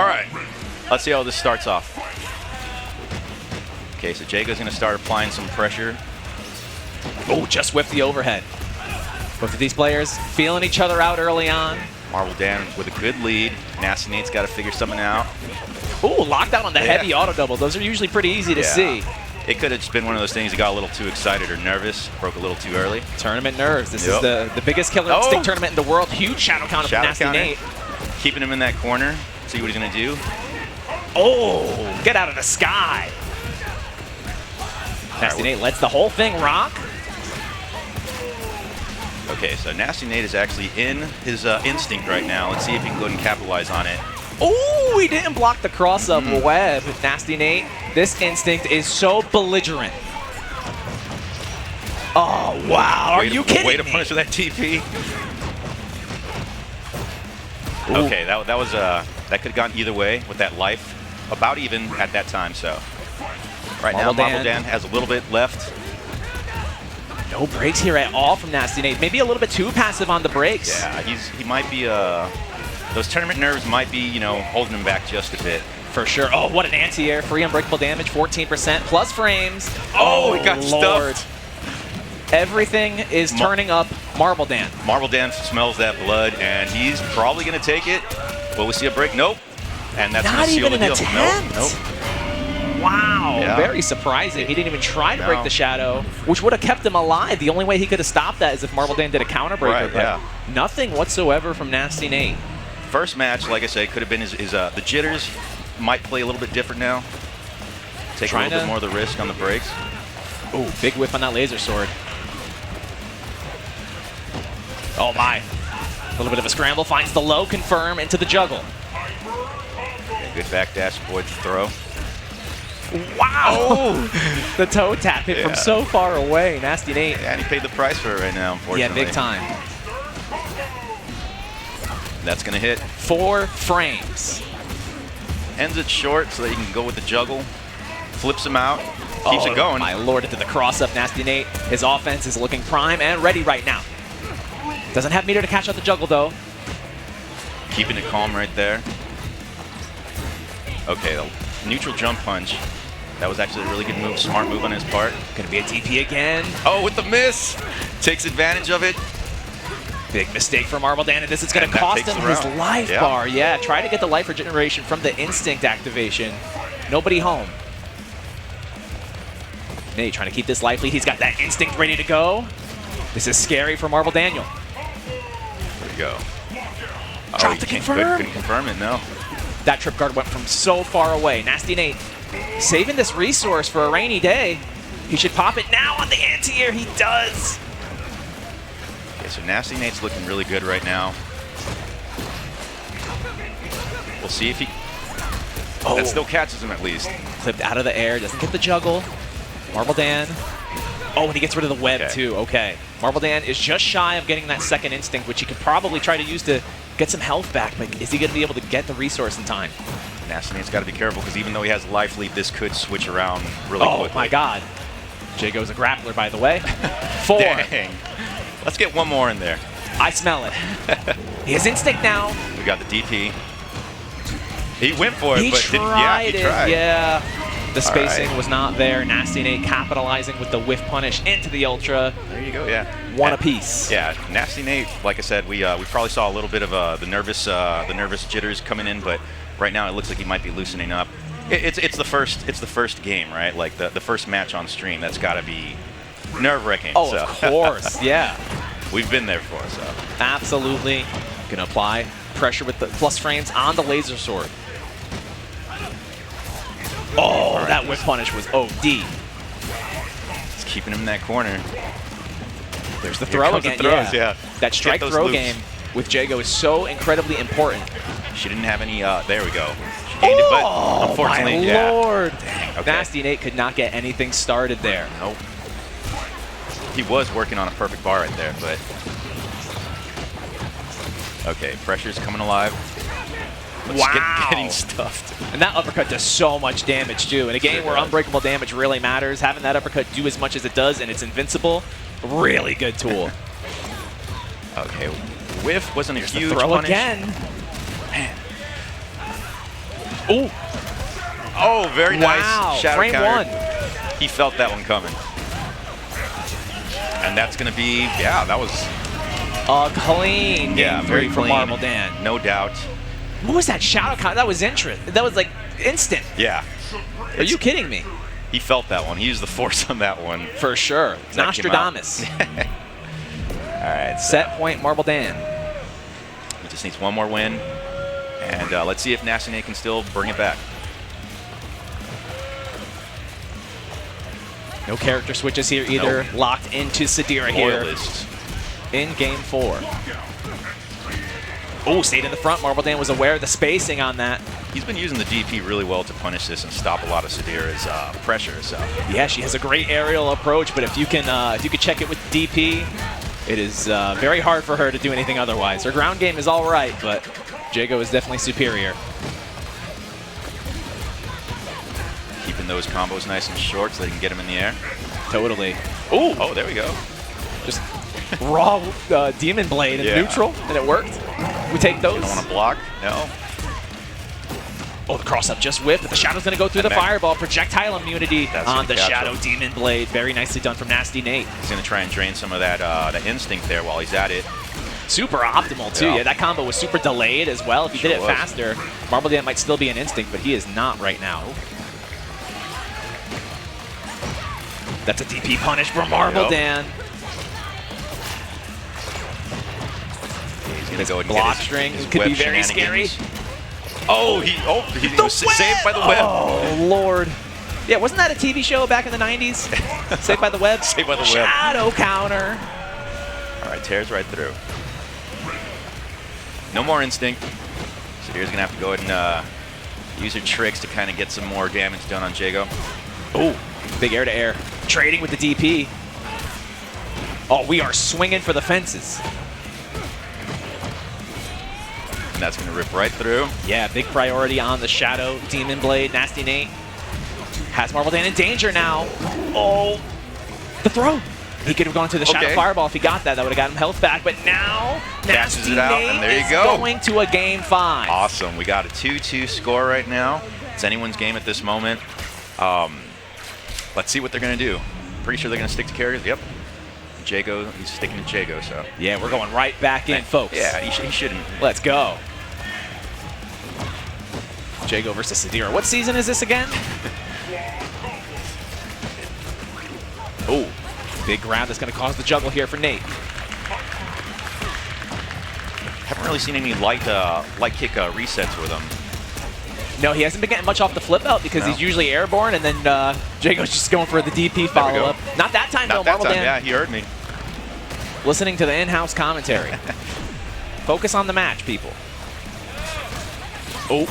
All right, let's see how this starts off. Okay, so Jago's going to start applying some pressure. Oh, just whipped the overhead. Both of these players feeling each other out early on. MarbleDan with a good lead. NaztyNate's got to figure something out. Ooh, lockdown on the heavy auto double. Those are usually pretty easy to see. It could have just been one of those things he got a little too excited or nervous, broke a little too early. Tournament nerves. This is the biggest Killer Instinct tournament in the world. Huge shadow counter from NaztyNate. Keeping him in that corner, see what he's going to do. Oh, get out of the sky. NaztyNate lets the whole thing rock. Okay, so NaztyNate is actually in his instinct right now. Let's see if he can go ahead and capitalize on it. Oh, he didn't block the cross-up web. NaztyNate, this instinct is so belligerent. Oh, wow. Are you kidding me? Way to punish with that TP. Ooh. Okay, that was that could have gone either way with that life. About even at that time, so. Right now, MarbleDan has a little bit left. No breaks here at all from NaztyNate. Maybe a little bit too passive on the breaks. Yeah, he might be, those tournament nerves might be, you know, holding him back just a bit. For sure. Oh, what an anti-air. Free unbreakable damage, 14% plus frames. Oh, he got stuffed. Everything is turning up MarbleDan. MarbleDan smells that blood, and he's probably going to take it. Will we see a break? Nope. And that's going to seal the deal. Nope. Wow, yeah. Very surprising. He didn't even try to break the shadow, which would have kept him alive. The only way he could have stopped that is if MarbleDan did a counter breaker, but nothing whatsoever from NaztyNate. First match, like I said, could have been the jitters might play a little bit different now. Take a little bit more of the risk on the breaks. Ooh, big whip on that laser sword. Oh my. A little bit of a scramble, finds the low, confirm into the juggle. Okay, good backdash, avoid the throw. Wow! Oh. The toe tap hit from so far away. NaztyNate. Yeah, and he paid the price for it right now, unfortunately. Yeah, big time. That's going to hit. 4 frames. Ends it short so that he can go with the juggle. Flips him out. Keeps it going. My lord, into the cross-up, NaztyNate. His offense is looking prime and ready right now. Doesn't have meter to catch out the juggle, though. Keeping it calm right there. Okay, the neutral jump punch. That was actually a really good move, smart move on his part. Gonna be a TP again. Oh, with the miss! Takes advantage of it. Big mistake for MarbleDan, and this is gonna cost him his life bar. Yeah, try to get the life regeneration from the instinct activation. Nobody home. Nate trying to keep this life lead. He's got that instinct ready to go. This is scary for MarbleDan. There we go. Drop to confirm. Couldn't confirm it, no. That trip guard went from so far away. NaztyNate saving this resource for a rainy day. He should pop it now on the anti-air. He does. Okay, so NaztyNate's looking really good right now. We'll see if he... Oh, that still catches him at least. Clipped out of the air, doesn't get the juggle. MarbleDan. Oh, and he gets rid of the web too. Okay. MarbleDan is just shy of getting that second instinct, which he could probably try to use to get some health back, but is he going to be able to get the resource in time? NaztyNate's got to be careful, because even though he has life lead, this could switch around really quickly. Oh my god. Jago's a grappler, by the way. 4. Dang. Let's get one more in there. I smell it. He has instinct now. We got the DP. He went for it, he but tried he tried. Yeah. The spacing was not there. NaztyNate capitalizing with the whiff punish into the ultra. There you go, yeah. One apiece. Yeah, NaztyNate, like I said, we probably saw a little bit of the nervous jitters coming in, but right now it looks like he might be loosening up. It's the first game, right? Like the first match on stream. That's got to be nerve-wracking. Oh, of course, yeah. We've been there before, so. Absolutely. Gonna apply pressure with the plus frames on the laser sword. Oh, right, that whip punish was OD. It's keeping him in that corner. There's the throw again. The throws, yeah. That strike throw game with Jago is so incredibly important. She didn't have any, there we go. She gained it, but unfortunately, my lord. Dang, okay. NaztyNate could not get anything started there. Nope. He was working on a perfect bar right there, but... Okay, pressure's coming alive. Wow. Getting stuffed. And that uppercut does so much damage, too. In a game where unbreakable damage really matters, having that uppercut do as much as it does and it's invincible, really good tool. Okay, whiff wasn't a huge throw punish. again. Man. Ooh. Oh, very Wow. nice. Shadow Frame counter. 1. He felt that one coming. And that's going to be, yeah, that was... A clean game very 3 for clean. MarbleDan. No doubt. What was that shadow count? That was interesting. That was like instant. Yeah. Are you kidding me? He felt that one. He used the force on that one. For sure. That came out. Nostradamus. All right. Set point MarbleDan. He just needs one more win. And let's see if NaztyNate can still bring it back. No character switches here either. Nope. Locked into Sadira here Loyalist. in game 4. Oh, stayed in the front. MarbleDan was aware of the spacing on that. He's been using the DP really well to punish this and stop a lot of Sadira's pressure. So Yeah, she has a great aerial approach, but if you can check it with DP, it is very hard for her to do anything otherwise. Her ground game is all right, but Jago is definitely superior. keeping those combos nice and short so they can get him in the air. Totally. Ooh. Oh, there we go. Just raw Demon Blade in neutral, and it worked. We take those. You don't want to block? No. Oh, the cross-up just whiffed, but the Shadow's going to go through the fireball. Projectile immunity on the Shadow Demon Blade. Very nicely done from NaztyNate. He's going to try and drain some of that instinct there while he's at it. Super optimal, too. Yeah, that combo was super delayed as well. If he did it faster, MarbleDan might still be an instinct, but he is not right now. That's a DP punish for MarbleDan. He's going to go and block get his, string. his Could web be very scary. Oh, he was saved by the web. Oh, Lord. Yeah, wasn't that a TV show back in the 90s? Saved by the web? Saved by the web. Shadow counter. All right, tears right through. No more instinct. Sadira's going to have to go ahead and use her tricks to kind of get some more damage done on Jago. Oh, big air-to-air. Trading with the DP. Oh, we are swinging for the fences. And that's going to rip right through. Yeah, big priority on the Shadow Demon Blade. NaztyNate has MarbleDan in danger now. Oh, the throw. He could have gone to the Shadow Fireball if he got that. That would have got him health back. But now, NaztyNate is going to a game 5. Awesome. We got a 2-2 score right now. It's anyone's game at this moment. Let's see what they're going to do. Pretty sure they're going to stick to characters. Yep. Jago, he's sticking to Jago, so. Yeah, we're going right back in, folks. Yeah, he shouldn't. Let's go. Jago versus Sadira. What season is this again? Oh, big grab that's going to cause the juggle here for Nate. Haven't really seen any light kick resets with him. No, he hasn't been getting much off the flip out because he's usually airborne, and then Jago's just going for the DP follow-up. Not that time, though, MarbleDan. Yeah, he heard me. Listening to the in-house commentary. Focus on the match, people. Oh,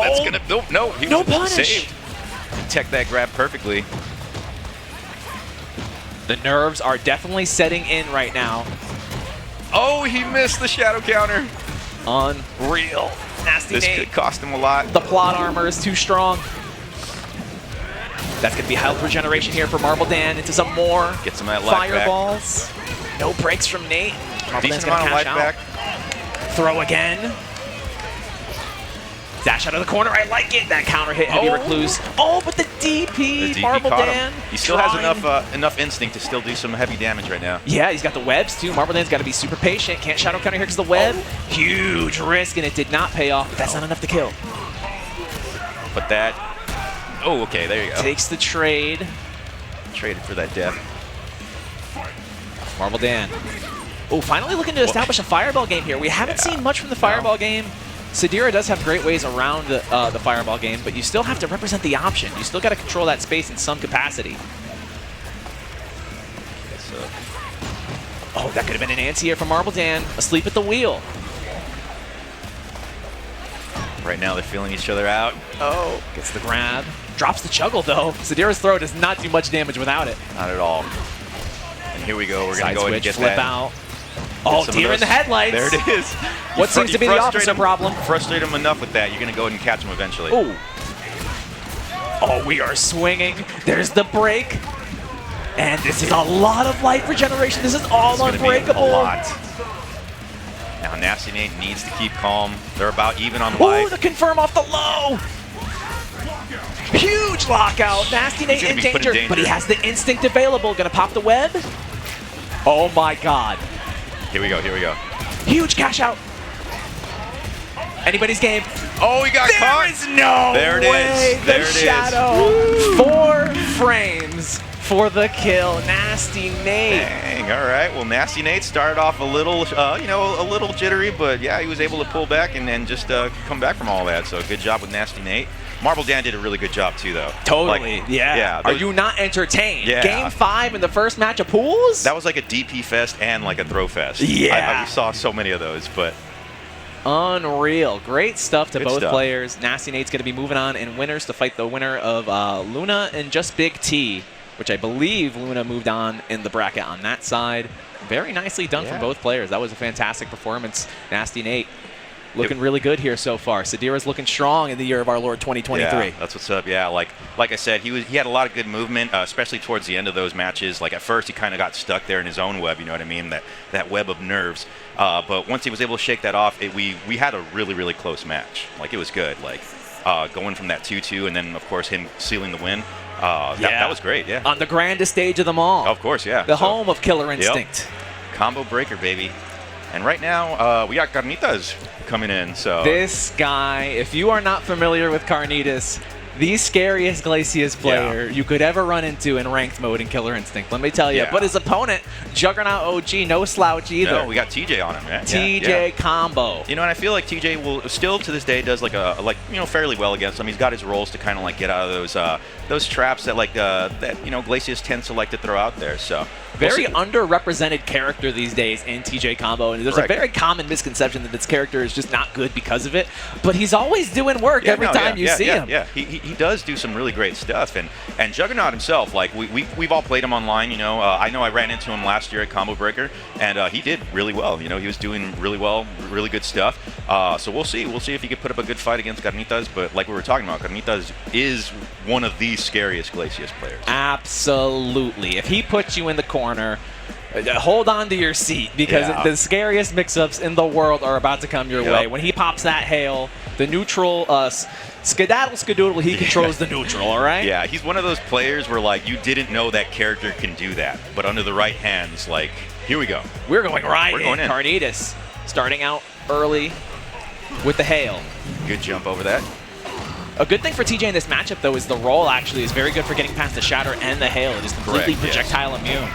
that's gonna no, he was punish. saved. Tech that grab perfectly. The nerves are definitely setting in right now. Oh, he missed the shadow counter. Unreal. NaztyNate. This could cost him a lot. The plot armor is too strong. That's going to be health regeneration here for MarbleDan into some more Get some of that life fireballs. Back. No breaks from Nate. Decent amount of life back. Throw again. Dash out of the corner. I like it. That counter hit heavy recluse. Oh, but the DP MarbleDan. He still has enough instinct to still do some heavy damage right now. Yeah, he's got the webs too. MarbleDan's got to be super patient. Can't shadow counter here because the web. Huge risk, and it did not pay off. But that's not enough to kill. But that. Oh, okay. There you go. Takes the trade. Traded for that death. MarbleDan. Oh, finally looking to establish a fireball game here. We haven't seen much from the fireball game. Sadira does have great ways around the fireball game, but you still have to represent the option. You still got to control that space in some capacity. Oh, that could have been an anti-air from MarbleDan. Asleep at the wheel. Right now they're feeling each other out. Oh, gets the grab. Drops the juggle, though. Sadira's throw does not do much damage without it. Not at all. And here we go. We're going to go ahead and get flip that. out. Oh, deer in the headlights. There it is. What seems to be the officer problem? Frustrate him enough with that, you're going to go ahead and catch him eventually. Oh. Oh, we are swinging. There's the break. And this is a lot of life regeneration. This is all unbreakable. A lot. Now NaztyNate needs to keep calm. They're about even on Ooh, life. the confirm off the low! Huge lockout. NaztyNate in danger, but he has the instinct available. Gonna pop the web. Oh my god. Here we go, here we go. Huge cash out. Anybody's game. Oh, he got caught. There is no there it way. is. There it Shadow. is. 4 frames for the kill. NaztyNate. Dang, all right. Well, NaztyNate started off a little, you know, a little jittery, but yeah, he was able to pull back and then just come back from all that. So good job with NaztyNate. MarbleDan did a really good job too, though. Totally. Like, yeah. Are you not entertained? Yeah. Game 5 in the first match of pools? That was like a DP fest and like a throw fest. Yeah. I saw so many of those, but unreal. Great stuff to Good both stuff. players. NaztyNate's going to be moving on in winners to fight the winner of Luna and Just Big T, which I believe Luna moved on in the bracket on that side. Very nicely done from both players. That was a fantastic performance. NaztyNate looking really good here so far. Sadira's looking strong in the year of our Lord 2023. Yeah, that's what's up. Yeah, like I said, he had a lot of good movement, especially towards the end of those matches. Like at first, he kind of got stuck there in his own web. You know what I mean? That web of nerves. But once he was able to shake that off, we had a really close match. Like it was good. Like going from that 2-2, and then of course him sealing the win. That was great. Yeah. On the grandest stage of them all. Of course, yeah. The home of Killer Instinct. Yep. Combo breaker, baby. And right now, we got Carnitas coming in, so... This guy, if you are not familiar with Carnitas, the scariest Glacius player you could ever run into in ranked mode in Killer Instinct, let me tell you. Yeah. But his opponent, Juggernaut OG, no slouch either. No, we got TJ on him, man. TJ combo. You know, and I feel like TJ will still to this day does like fairly well against him. He's got his rolls to kind of like get out of those traps that Glacius tends to like to throw out there. So very underrepresented character these days in TJ combo, and there's a very common misconception that this character is just not good because of it. But he's always doing work every time you see him. Yeah, he does do some really great stuff, and Juggernaut himself, like we've all played him online. You know, I ran into him last year at Combo Breaker, and he did really well. You know, he was doing really well, really good stuff. So we'll see if he can put up a good fight against Carnitas. But like we were talking about, Carnitas is one of the scariest Glacius players. Absolutely. If he puts you in the corner, hold on to your seat, because the scariest mix-ups in the world are about to come your way. When he pops that hail, the neutral, skedaddle, he controls the neutral, all right? Yeah, he's one of those players where, like, you didn't know that character can do that, but under the right hands, like, here we go. We're going right We're going in. Carnitas starting out early with the hail. Good jump over that. A good thing for TJ in this matchup, though, is the roll actually is very good for getting past the shatter and the hail. It is completely projectile immune.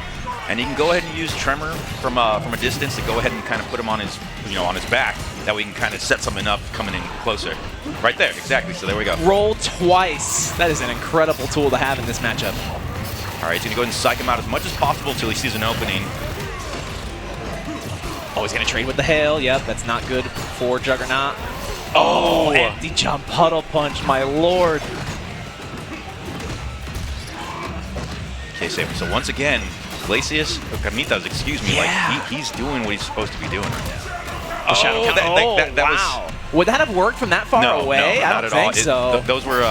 And he can go ahead and use Tremor from a distance to go ahead and kind of put him on his back. That way he can kind of set something up coming in closer. Right there, exactly. So there we go. Roll twice. That is an incredible tool to have in this matchup. All right, he's going to go ahead and psych him out as much as possible until he sees an opening. Oh, he's going to trade with the hail. Yep, that's not good for Juggernaut. Oh, empty jump, puddle punch, my lord. Okay, so once again, Carnitas, excuse me, like he's doing what he's supposed to be doing right now. The shadow wow. Would that have worked from that far away? No, I don't think so. Those were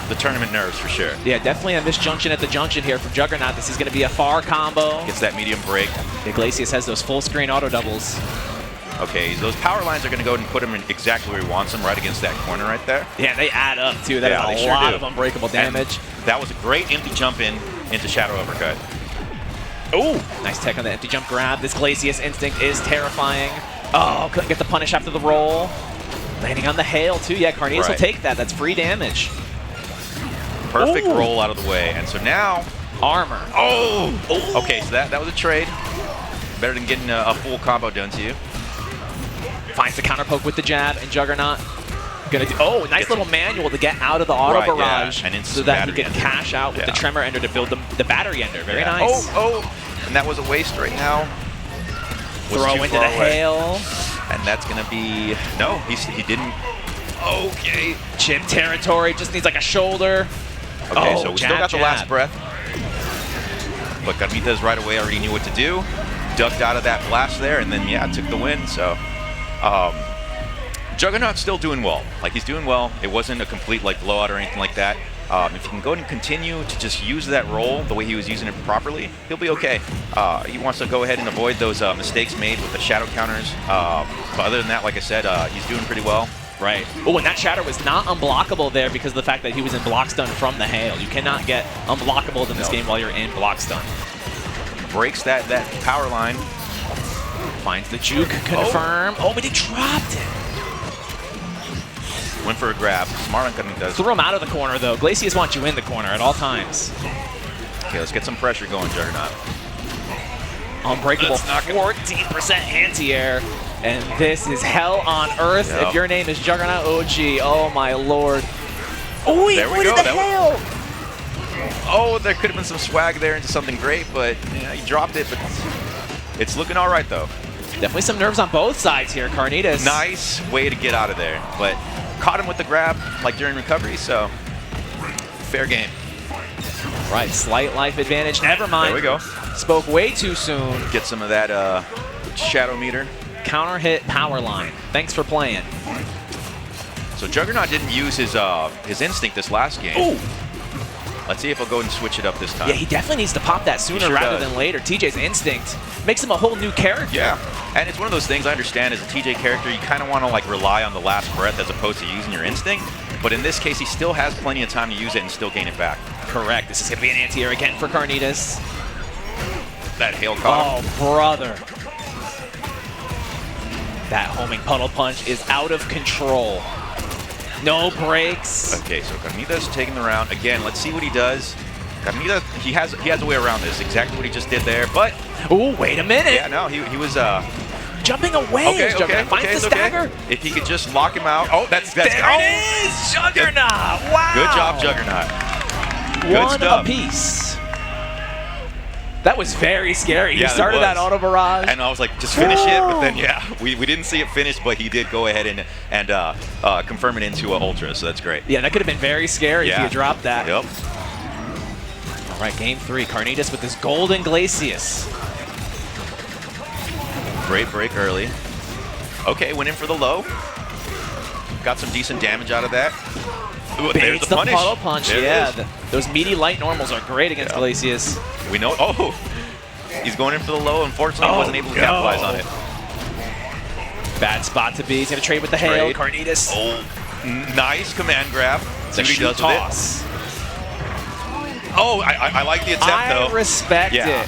the tournament nerves for sure. Yeah, definitely a misjunction at the junction here from Juggernaut. This is going to be a far combo. Gets that medium break. Yeah, Glacius has those full screen auto doubles. Okay, those power lines are going to go ahead and put him in exactly where he wants him, right against that corner right there. Yeah, they add up too. That is a lot of unbreakable damage. And that was a great empty jump into Shadow Uppercut. Oh, nice tech on the empty jump grab. This Glacius instinct is terrifying. Oh, couldn't get the punish after the roll. Landing on the hail too. Yeah, Carnitas will take that. That's free damage. Perfect roll out of the way. And so now... Armor. Oh! Okay, so that was a trade. Better than getting a full combo done to you. Finds the counter poke with the jab, and Juggernaut gonna do, nice little manual to get out of the auto barrage, so that he can cash out with the tremor ender to build the battery ender. Very nice. And that was a waste right now. Throw into the hail. And that's gonna be, no, he didn't. Okay. Chip territory, just needs like a shoulder. Okay, so we still got the last breath. But Carnitas right away already knew what to do. Ducked out of that blast there, and then, took the win, so. Juggernaut's still doing well. Like, he's doing well. It wasn't a complete, like, blowout or anything like that. If he can go and continue to just use that roll the way he was using it properly, he'll be okay. He wants to go ahead and avoid those mistakes made with the shadow counters. But other than that, like I said, he's doing pretty well. Right. Oh, and that shadow was not unblockable there because of the fact that he was in block stun from the hail. You cannot get unblockable in this game while you're in block stun. Breaks that power line. Finds the juke, confirm. Oh, but he dropped it. Went for a grab. Smart on Carnitas. Throw him out of the corner, though. Glacius wants you in the corner at all times. Okay, let's get some pressure going, Juggernaut. Unbreakable 14% anti-air. And this is hell on earth. If your name is Juggernaut OG, oh my lord. Oh, he avoided the hail! Oh, there could have been some swag there into something great, but he dropped it. But it's looking all right, though. Definitely some nerves on both sides here, Carnitas. Nice way to get out of there, but caught him with the grab, like during recovery, so fair game. Right, slight life advantage. Never mind. There we go. Spoke way too soon. Get some of that shadow meter. Counter hit power line. Thanks for playing. So Juggernaut didn't use his instinct this last game. Ooh. Let's see if he'll go and switch it up this time. Yeah, he definitely needs to pop that sooner rather than later. TJ's instinct makes him a whole new character. Yeah, and it's one of those things I understand as a TJ character, you kind of want to like rely on the last breath as opposed to using your instinct. But in this case, he still has plenty of time to use it and still gain it back. Correct. This is going to be an anti-air again for Carnitas. That hail caught him. Oh, brother. That homing puddle punch is out of control. No breaks. Okay, so Carnitas taking the round. Again, let's see what he does. Carnitas, he has a way around this. Exactly what he just did there, but... Oh, wait a minute. Yeah, no, he was... jumping away. Okay, finds the stagger. If he could just lock him out. Oh, that's there it is! Juggernaut! Wow! Good job, Juggernaut. Good One stuff. apiece. That was very scary. Yeah, he started that auto barrage. And I was like, just finish it. But then, yeah, we didn't see it finish, but he did go ahead and confirm it into an ultra, so that's great. Yeah, that could have been very scary if he had dropped that. Yep. All right, game 3. Carnitas with this golden Glacius. Great break early. Okay, went in for the low. Got some decent damage out of that. Ooh, there's the punish. Puddle punch, those meaty light normals are great against Glacius. We know. Oh, he's going in for the low. Unfortunately, he wasn't able to capitalize on it. Bad spot to be. He's going to trade with the hail. Carnitas. Oh, nice command grab. See what he does with it. Oh, I like the attempt, though. I respect it.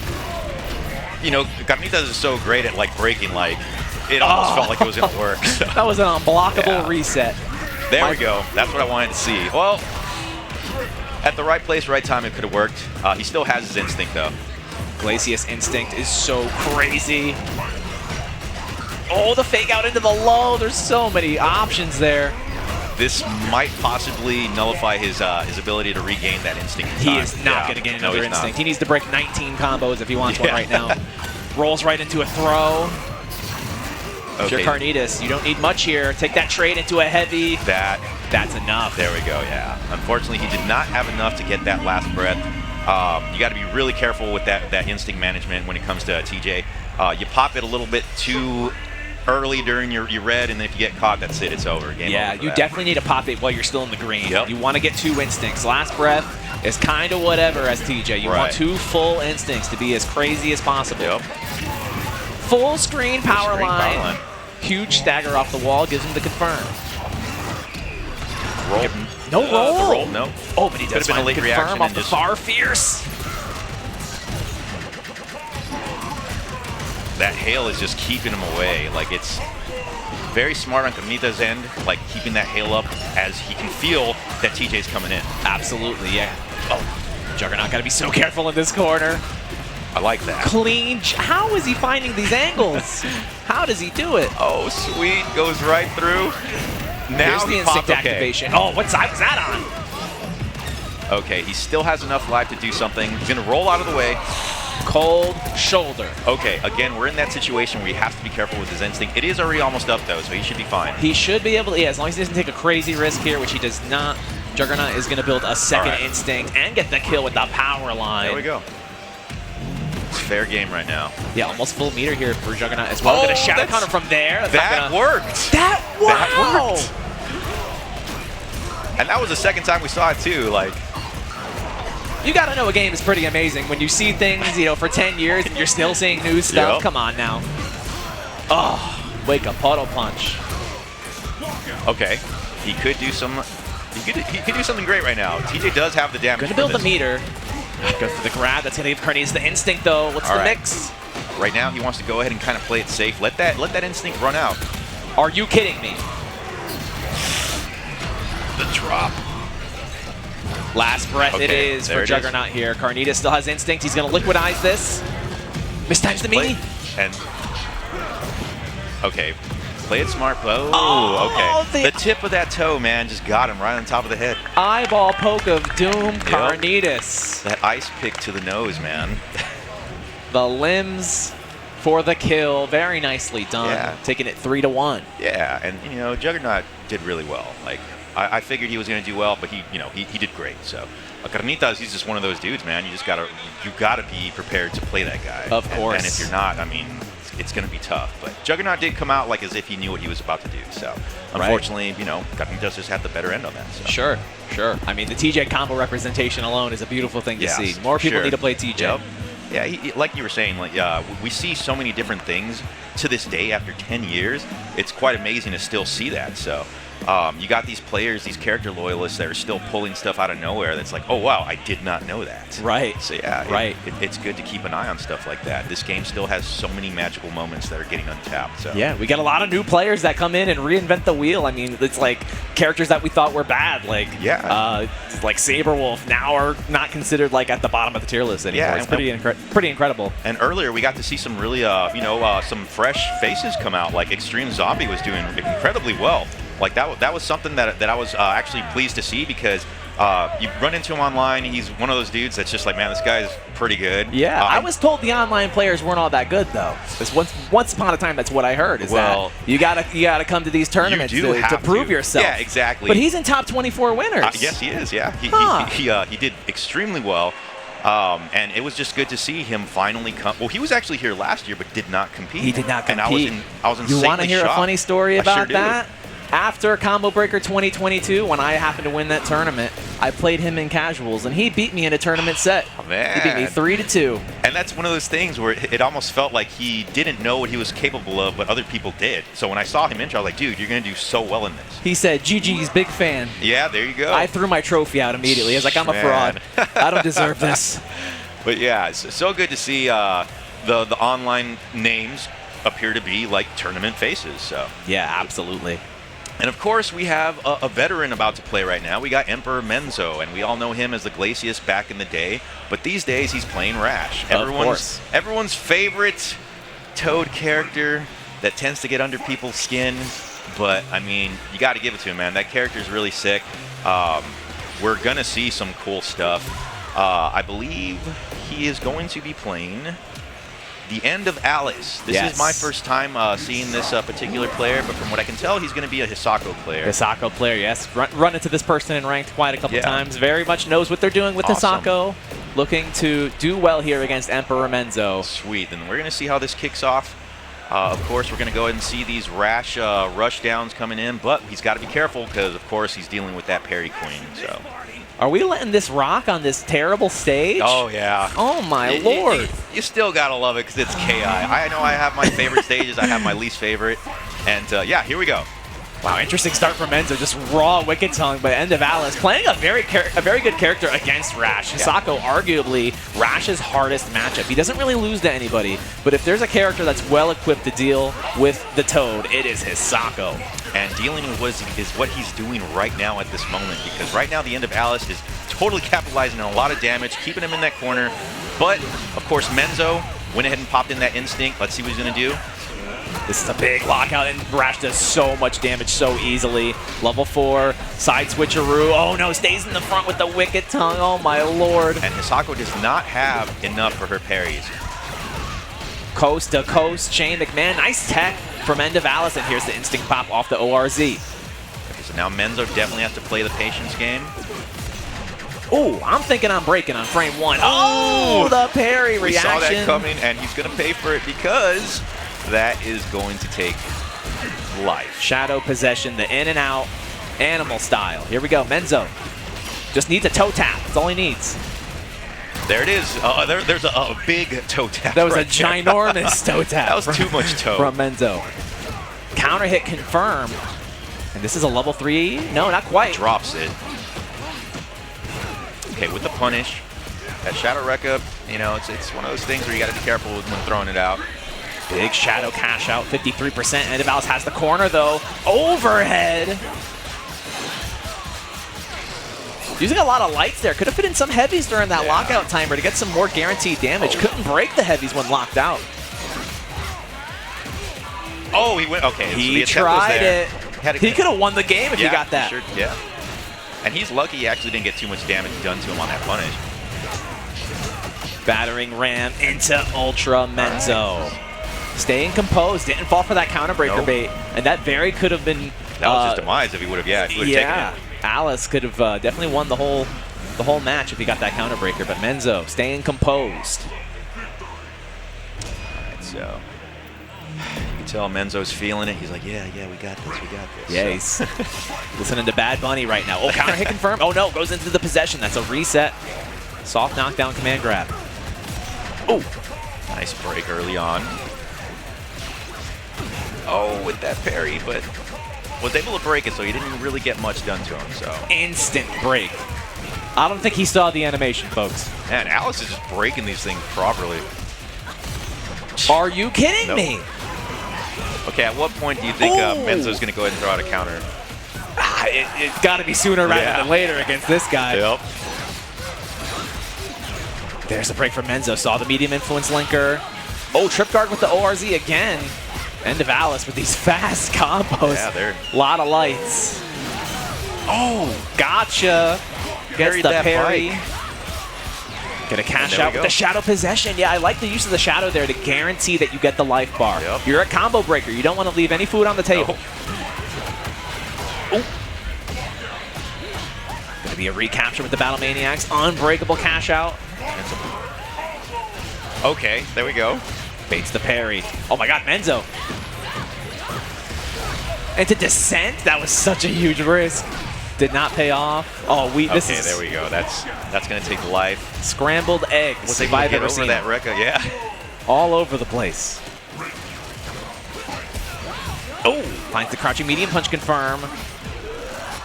You know, Carnitas is so great at, like, breaking, like, it almost felt like it was going to work. So. That was an unblockable reset. There we go. That's what I wanted to see. Well, at the right place, right time, it could have worked. He still has his instinct, though. Glacius instinct is so crazy. Oh, the fake out into the low. There's so many options there. This might possibly nullify his ability to regain that instinct in time. He is not going to gain another instinct. He needs to break 19 combos if he wants one right now. Rolls right into a throw. If you're Carnitas, you don't need much here. Take that trade into a heavy. That's enough. There we go, yeah. Unfortunately, he did not have enough to get that last breath. You got to be really careful with that instinct management when it comes to TJ. You pop it a little bit too early during your red, and then if you get caught, that's it. It's over. Game over you definitely need to pop it while you're still in the green. You want to get 2 instincts. Last breath is kind of whatever as TJ. You want 2 full instincts to be as crazy as possible. Full screen power line. Huge stagger off the wall gives him the confirm. Roll. No roll. The roll, no. Oh, but he does find the confirm off the far fierce. That hail is just keeping him away. Like, it's very smart on Carnitas' end, like keeping that hail up as he can feel that TJ's coming in. Absolutely, yeah. Oh, Juggernaut got to be so careful in this corner. I like that. Clean. How is he finding these angles? How does he do it? Oh, sweet. Goes right through. Now here's the instinct activation. Oh, what side was that on? Okay, he still has enough life to do something. He's going to roll out of the way. Cold shoulder. Okay, again, we're in that situation where he has to be careful with his instinct. It is already almost up, though, so he should be fine. He should be able to, as long as he doesn't take a crazy risk here, which he does not. Juggernaut is going to build a second instinct and get the kill with the power line. There we go. It's fair game right now. Yeah, almost full meter here for Juggernaut as well. Going to shadow counter from there. That worked. Wow. That worked. And that was the second time we saw it too. Like, you gotta know a game is pretty amazing when you see things, you know, for 10 years and you're still seeing new stuff. Yep. Come on now. Oh, wake up, puddle punch. okay, he could do some. He could do something great right now. TJ does have the damage. Gonna build the meter. Go for the grab. That's gonna give Carnitas the instinct though. What's the mix? Right now, he wants to go ahead and kind of play it safe. Let that instinct run out. Are you kidding me? The drop. Last breath it Okay, is there for it Juggernaut here. Carnitas still has instinct. He's gonna liquidize this. Mistimes the meaty. And okay, play it smart. Oh, okay. The tip of that toe, man, just got him right on top of the head. Eyeball poke of doom, Carnitas. That ice pick to the nose, man. The limbs for the kill. Very nicely done. Yeah. Taking it 3-1. Yeah, and you know, Juggernaut did really well. Like, I figured he was going to do well, but he did great. So, Carnitas, he's just one of those dudes, man. You gotta be prepared to play that guy. Of course. And if you're not, I mean, it's going to be tough. But Juggernaut did come out like as if he knew what he was about to do. So, unfortunately, you know, Carnitas just had the better end on that. So. Sure. I mean, the TJ combo representation alone is a beautiful thing to see. More people need to play TJ. Yep. Yeah, like you were saying, like we see so many different things to this day after 10 years. It's quite amazing to still see that. So you got these players, these character loyalists that are still pulling stuff out of nowhere. That's like, oh wow, I did not know that. Right. So yeah, it's good to keep an eye on stuff like that. This game still has so many magical moments that are getting untapped. So yeah, we got a lot of new players that come in and reinvent the wheel. I mean, it's like characters that we thought were bad, like like Saberwolf, now are not considered like at the bottom of the tier list anymore. Yeah, it's pretty incredible. And earlier we got to see some really some fresh faces come out. Like Extreme Zombie was doing incredibly well. Like that was something that I was actually pleased to see, because you run into him online. He's one of those dudes that's just like, man, this guy's pretty good. Yeah, I was told the online players weren't all that good though. Because once upon a time, that's what I heard. Is that you gotta come to these tournaments to prove yourself. Yeah, exactly. But he's in top 24 winners. Yes, he is. Yeah, he did extremely well. And it was just good to see him finally come. Well, he was actually here last year, but did not compete. He did not compete. And I was insanely You want to hear shocked. a funny story about sure that? After Combo Breaker 2022, when I happened to win that tournament, I played him in casuals, and he beat me in a tournament set. Oh, man. He beat me 3-2. And that's one of those things where it almost felt like he didn't know what he was capable of, but other people did. So when I saw him enter, I was like, dude, you're going to do so well in this. He said, GG's, big fan. Yeah, there you go. I threw my trophy out immediately. I was like, I'm a fraud. I don't deserve this. But yeah, it's so good to see the online names appear to be like tournament faces. So yeah, absolutely. And of course, we have a veteran about to play right now. We got Emperor Menzo, and we all know him as the Glacius back in the day. But these days, he's playing Rash. Everyone's favorite Toad character that tends to get under people's skin. But I mean, you got to give it to him, man. That character is really sick. We're gonna see some cool stuff. I believe he is going to be playing TheEndOfAlice. This is my first time seeing this particular player, but from what I can tell, he's going to be a Hisako player. Hisako player, yes. Run into this person in ranked quite a couple times. Very much knows what they're doing with Hisako. Looking to do well here against Emperor Menzo. Sweet. Then we're going to see how this kicks off. Of course, we're going to go ahead and see these Rash rush downs coming in, but he's got to be careful because, of course, he's dealing with that parry queen. So. Are we letting this rock on this terrible stage? Oh, yeah. Oh, my lord. You still got to love it because it's KI. I know I have my favorite stages. I have my least favorite. And, yeah, here we go. Wow, interesting start from Menzo. Just raw Wicked Tongue, but NaztyNate playing a very good character against Rash. Hisako, arguably Rash's hardest matchup. He doesn't really lose to anybody, but if there's a character that's well equipped to deal with the Toad, it is Hisako. And dealing with what he's doing right now at this moment, because right now TheEndOfAlice is totally capitalizing on a lot of damage, keeping him in that corner. But, of course, Menzo went ahead and popped in that instinct. Let's see what he's going to do. This is a big lockout, and Rash does so much damage so easily. Level 4, side switcheroo. Oh no, stays in the front with the Wicked Tongue. Oh my lord. And Hisako does not have enough for her parries. Coast to coast, Shane McMahon. Nice tech from TheEndOfAlice, and here's the instinct pop off the ORZ. Okay, so now Menzo definitely has to play the patience game. Oh, I'm thinking I'm breaking on frame 1. Oh, the parry reaction. We saw that coming, and he's going to pay for it because that is going to take life. Shadow possession, the in and out, Animal style. Here we go. Menzo just needs a toe tap. That's all he needs. There it is. There's a big toe tap. That was right a ginormous toe tap. That was too much toe. From Menzo. Counter hit confirmed. And this is a level 3. No, not quite. Drops it. Okay, with the punish. That Shadow Rekka, you know, it's one of those things where you got to be careful when throwing it out. Big Shadow cash out, 53%. NaztyNate has the corner, though. Overhead. Using a lot of lights there. Could have fit in some heavies during that lockout timer to get some more guaranteed damage. Couldn't break the heavies when locked out. Oh, he went. Okay, he so tried it. He could have won the game if he yeah, got that. Sure, yeah. And he's lucky he actually didn't get too much damage done to him on that punish. Battering ram into Ultra Menzo. Staying composed, didn't fall for that counter breaker bait, and that very could have been. That was his demise if he would have. Yeah, if he would have taken it. Alice could have definitely won the whole match if he got that counter breaker, but Menzo staying composed. All right, so you can tell Menzo's feeling it. He's like, yeah, we got this, we got this. Yeah, so. he's listening to Bad Bunny right now. Oh, counter hit confirmed. Oh no, goes into the possession. That's a reset. Soft knockdown command grab. Oh, nice break early on. Oh, with that parry, but was able to break it, so he didn't really get much done to him. So instant break. I don't think he saw the animation, folks. Man, Alice is just breaking these things properly. Are you kidding me? Okay, at what point do you think Menzo's going to go ahead and throw out a counter? It's got to be sooner rather than later against this guy. Yep. There's a break from Menzo. Saw the medium influence linker. Oh, trip guard with the ORZ again. NaztyNate with these fast combos. Yeah, they're... A lot of lights. Oh, gotcha. Gets the parry. Gonna cash out with the Shadow Possession. Yeah, I like the use of the Shadow there to guarantee that you get the life bar. Yep. You're a combo breaker. You don't want to leave any food on the table. Oh. Gonna be a recapture with the Battle Maniacs. Unbreakable cash out. Okay, there we go. Baits the parry. Oh my god, Menzo. And to descent, that was such a huge risk. Did not pay off. Oh, this is... there we go. That's gonna take life. Scrambled eggs. If I've ever seen that Rekka, yeah. All over the place. Oh, finds the crouching medium punch confirm.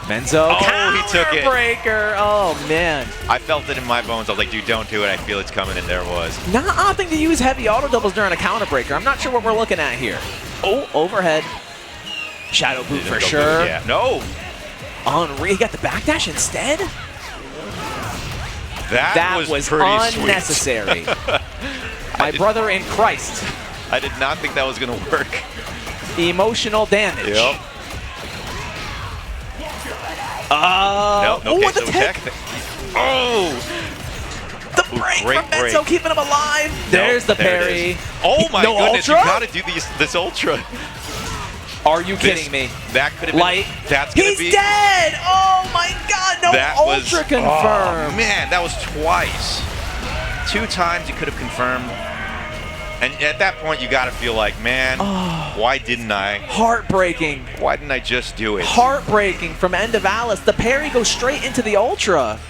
Menzo, he took it. Breaker. Oh man. I felt it in my bones. I was like, dude, don't do it. I feel it's coming, and there it was. Not opting to use heavy auto doubles during a counter breaker. I'm not sure what we're looking at here. Oh, overhead. Shadow boot for sure. Yeah. No. Henri, he got the backdash instead? That was pretty unnecessary. My brother in Christ. I did not think that was going to work. Emotional damage. Yep. Nope. Okay, the tech. Oh! The break from Menzo, keeping him alive. There's the parry. Oh my goodness, ultra? You gotta do this ultra. Are you kidding me? That could have been... Light. That's gonna He's dead! Oh my god, no ultra confirmed. Oh, man, that was twice. 2 times you could have confirmed. And at that point, you gotta feel like, man, why didn't I? Heartbreaking. Why didn't I just do it? Heartbreaking from NaztyNate. The parry goes straight into the ultra.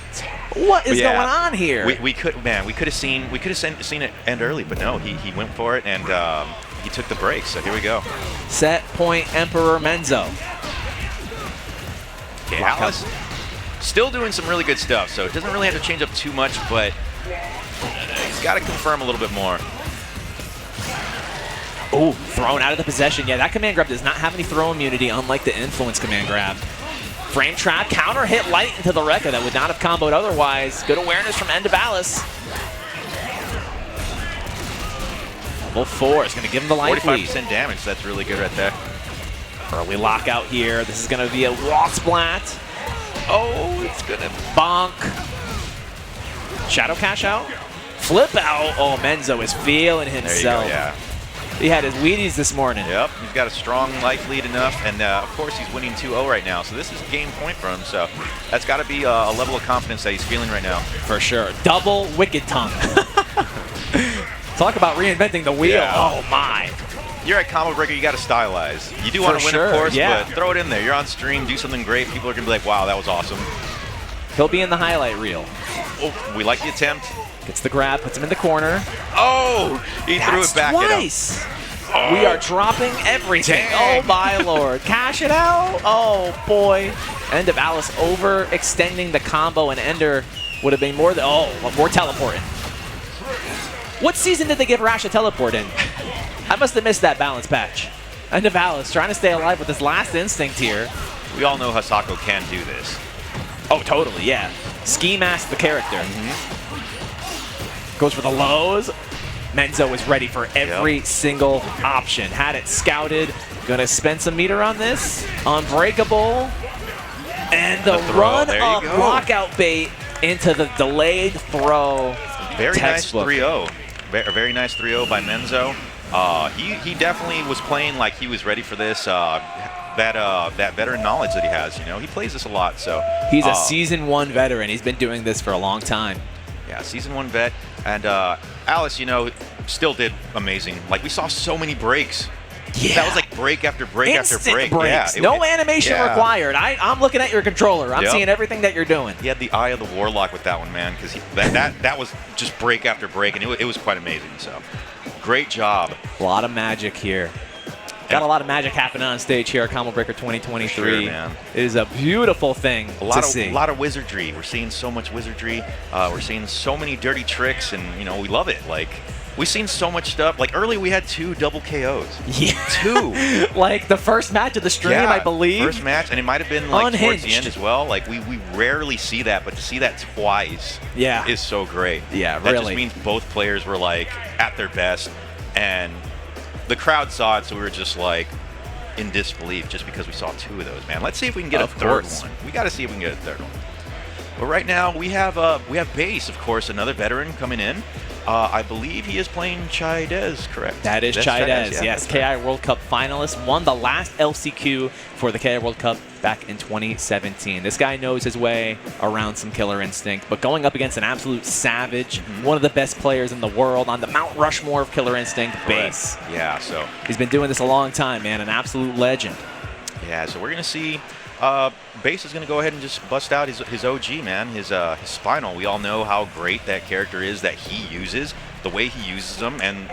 What is going on here? We could have seen it end early, but no, he went for it and he took the break. So here we go. Set point Emperor Menzo. Okay, Alice still doing some really good stuff, so it doesn't really have to change up too much, but he's got to confirm a little bit more. Oh, thrown out of the possession. Yeah, that command grab does not have any throw immunity, unlike the influence command grab. Frame trap, counter hit light into the Rekka that would not have comboed otherwise. Good awareness from NaztyNate. Level 4 is going to give him the life lead. 45% damage, that's really good right there. Early lockout here. This is going to be a wall splat. Oh, it's going to bonk. Shadow cash out. Flip out. Oh, Menzo is feeling himself. There you go, yeah. He had his Wheaties this morning. Yep, he's got a strong life lead enough, and of course he's winning 2-0 right now, so this is a game point for him, so that's got to be a level of confidence that he's feeling right now. For sure. Double Wicked Tongue. Talk about reinventing the wheel. Yeah. Oh, my. you're at Combo Breaker, you got to stylize. You do want to win, sure, of course, yeah. but throw it in there. You're on stream, do something great. People are going to be like, wow, that was awesome. He'll be in the highlight reel. Oh, we like the attempt. Gets the grab, puts him in the corner. Oh, he threw it back twice. at him. Oh, we are dropping everything. dang. Oh, my lord. Cash it out. Oh, boy. NaztyNate overextending the combo, and Ender would have been more than, more teleporting. What season did they give Rash a teleport in? I must have missed that balance patch. NaztyNate trying to stay alive with his last instinct here. We all know Hisako can do this. Oh, totally, yeah. Ski mask the character. Goes for the lows. Menzo is ready for every single option. Had it scouted. Gonna spend some meter on this. Unbreakable. And the run up lockout bait into the delayed throw. Very Textbook. nice 3-0. Very nice 3-0 by Menzo. He definitely was playing like he was ready for this. That veteran knowledge that he has, you know, he plays this a lot. So he's a season 1 veteran. He's been doing this for a long time. Yeah, season 1 vet. And Alice, you know, still did amazing. Like, we saw so many breaks. Yeah. That was like break after break Instant after break. breaks. Yeah, no animation required. I'm looking at your controller. I'm seeing everything that you're doing. He had the eye of the Warlock with that one, man, because that was just break after break, and it was quite amazing. So, great job. A lot of magic here. Got a lot of magic happening on stage here at Combo Breaker 2023. Sure, man. It is a beautiful thing to see. A lot of wizardry. We're seeing so much wizardry. We're seeing so many dirty tricks, and you know we love it. Like we've seen so much stuff. Like early, we had 2 double KOs. Yeah, 2. Like the first match of the stream, I believe. First match, and it might have been like Unhinged. towards the end as well. Like we rarely see that, but to see that twice, is so great. Yeah, that really. just means both players were like at their best, and the crowd saw it, so we were just like in disbelief just because we saw 2 of those, man. Let's see if we can get a third one. We got to see if we can get a third one. But right now we have Base, of course, another veteran coming in. I believe he is playing Chaidez, correct? That is Chaidez, yes. KI World Cup finalist, won the last LCQ for the KI World Cup back in 2017. This guy knows his way around some killer instinct, but going up against an absolute savage, one of the best players in the world on the Mount Rushmore of killer instinct, Base. Yeah, so he's been doing this a long time, man, an absolute legend. Yeah, so we're going to see Base is going to go ahead and just bust out his OG, man, his Spinal. We all know how great that character is that he uses, the way he uses them, and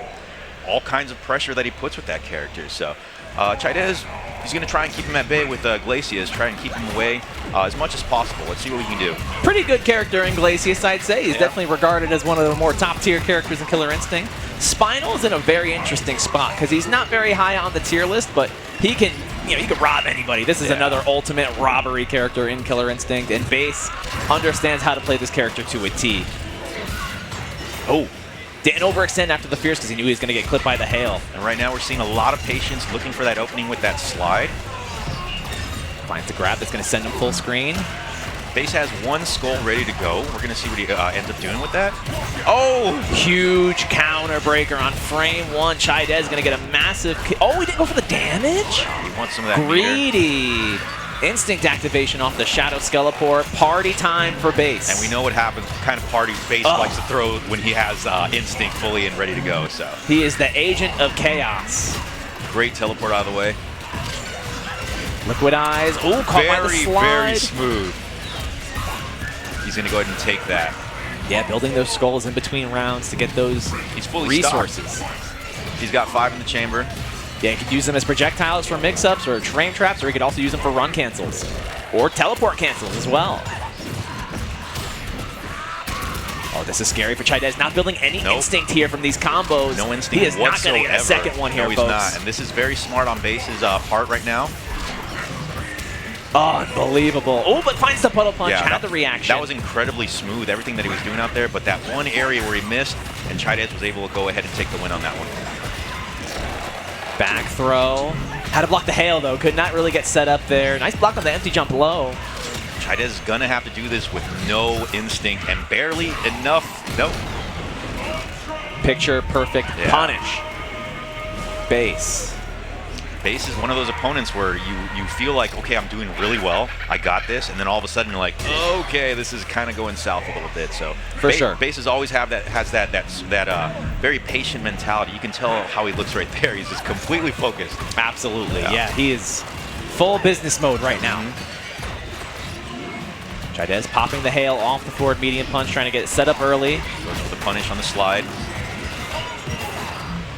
all kinds of pressure that he puts with that character. So Chaidez, he's going to try and keep him at bay with Glacius, try and keep him away as much as possible. Let's see what we can do. Pretty good character in Glacius, I'd say. He's definitely regarded as one of the more top-tier characters in Killer Instinct. Spinal is in a very interesting spot because he's not very high on the tier list, but he can, you know, he can rob anybody. This is another ultimate robbery character in Killer Instinct, and Base understands how to play this character to a T. Oh. Didn't overextend after the Fierce because he knew he was going to get clipped by the hail. And right now we're seeing a lot of patience looking for that opening with that slide. Finds the grab that's going to send him full screen. Base has 1 skull ready to go. We're going to see what he ends up doing with that. Oh! Huge counter breaker on frame 1. Chaidez is going to get a massive... Oh, he didn't go for the damage? He wants some of that Greedy. Instinct activation off the Shadow Skeleport. Party time for Base. And we know what happens, what kind of party Base likes to throw when he has Instinct fully and ready to go. So he is the agent of chaos. Great teleport out of the way. Liquid Eyes. Oh, caught by the slide. Very smooth. He's going to go ahead and take that. Yeah, building those skulls in between rounds to get those resources. Stocked. He's got 5 in the chamber. Yeah, he could use them as projectiles for mix-ups or frame traps, or he could also use them for run cancels. Or teleport cancels as well. Oh, this is scary for Chaidez. Not building any instinct here from these combos. No instinct He is whatsoever. not going to get a second one here, no, he's folks. not. And this is very smart on Base's part right now. Unbelievable. Oh, but finds the puddle punch, had the reaction. That was incredibly smooth, everything that he was doing out there, but that one area where he missed, and Chaidez was able to go ahead and take the win on that one. Back throw. Had to block the hail, though. Could not really get set up there. Nice block on the empty jump low. Chaidez is going to have to do this with no instinct and barely enough. Nope. Picture perfect punish. Base. Base is one of those opponents where you feel like, okay, I'm doing really well, I got this, and then all of a sudden you're like, okay, this is kind of going south a little bit. So for sure, Bases always has that very patient mentality. You can tell how he looks right there. He's just completely focused. Absolutely, yeah. He is full business mode right now. Chaidez popping the hail off the forward medium punch, trying to get it set up early. Goes for the punish on the slide.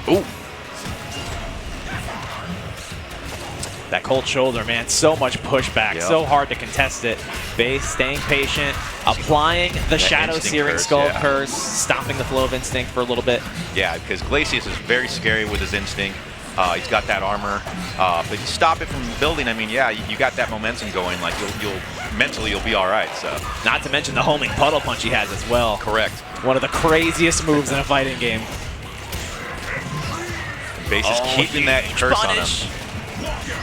Ooh. That cold shoulder, man, so much pushback, so hard to contest it. Base staying patient, applying the Shadow Searing Skull curse, stopping the flow of instinct for a little bit. Yeah, because Glacius is very scary with his instinct. He's got that armor, but you stop it from building. I mean, yeah, you got that momentum going. Like you'll mentally you'll be all right. So, not to mention the homing puddle punch he has as well. Correct. One of the craziest moves in a fighting game. Base is keeping that curse on him.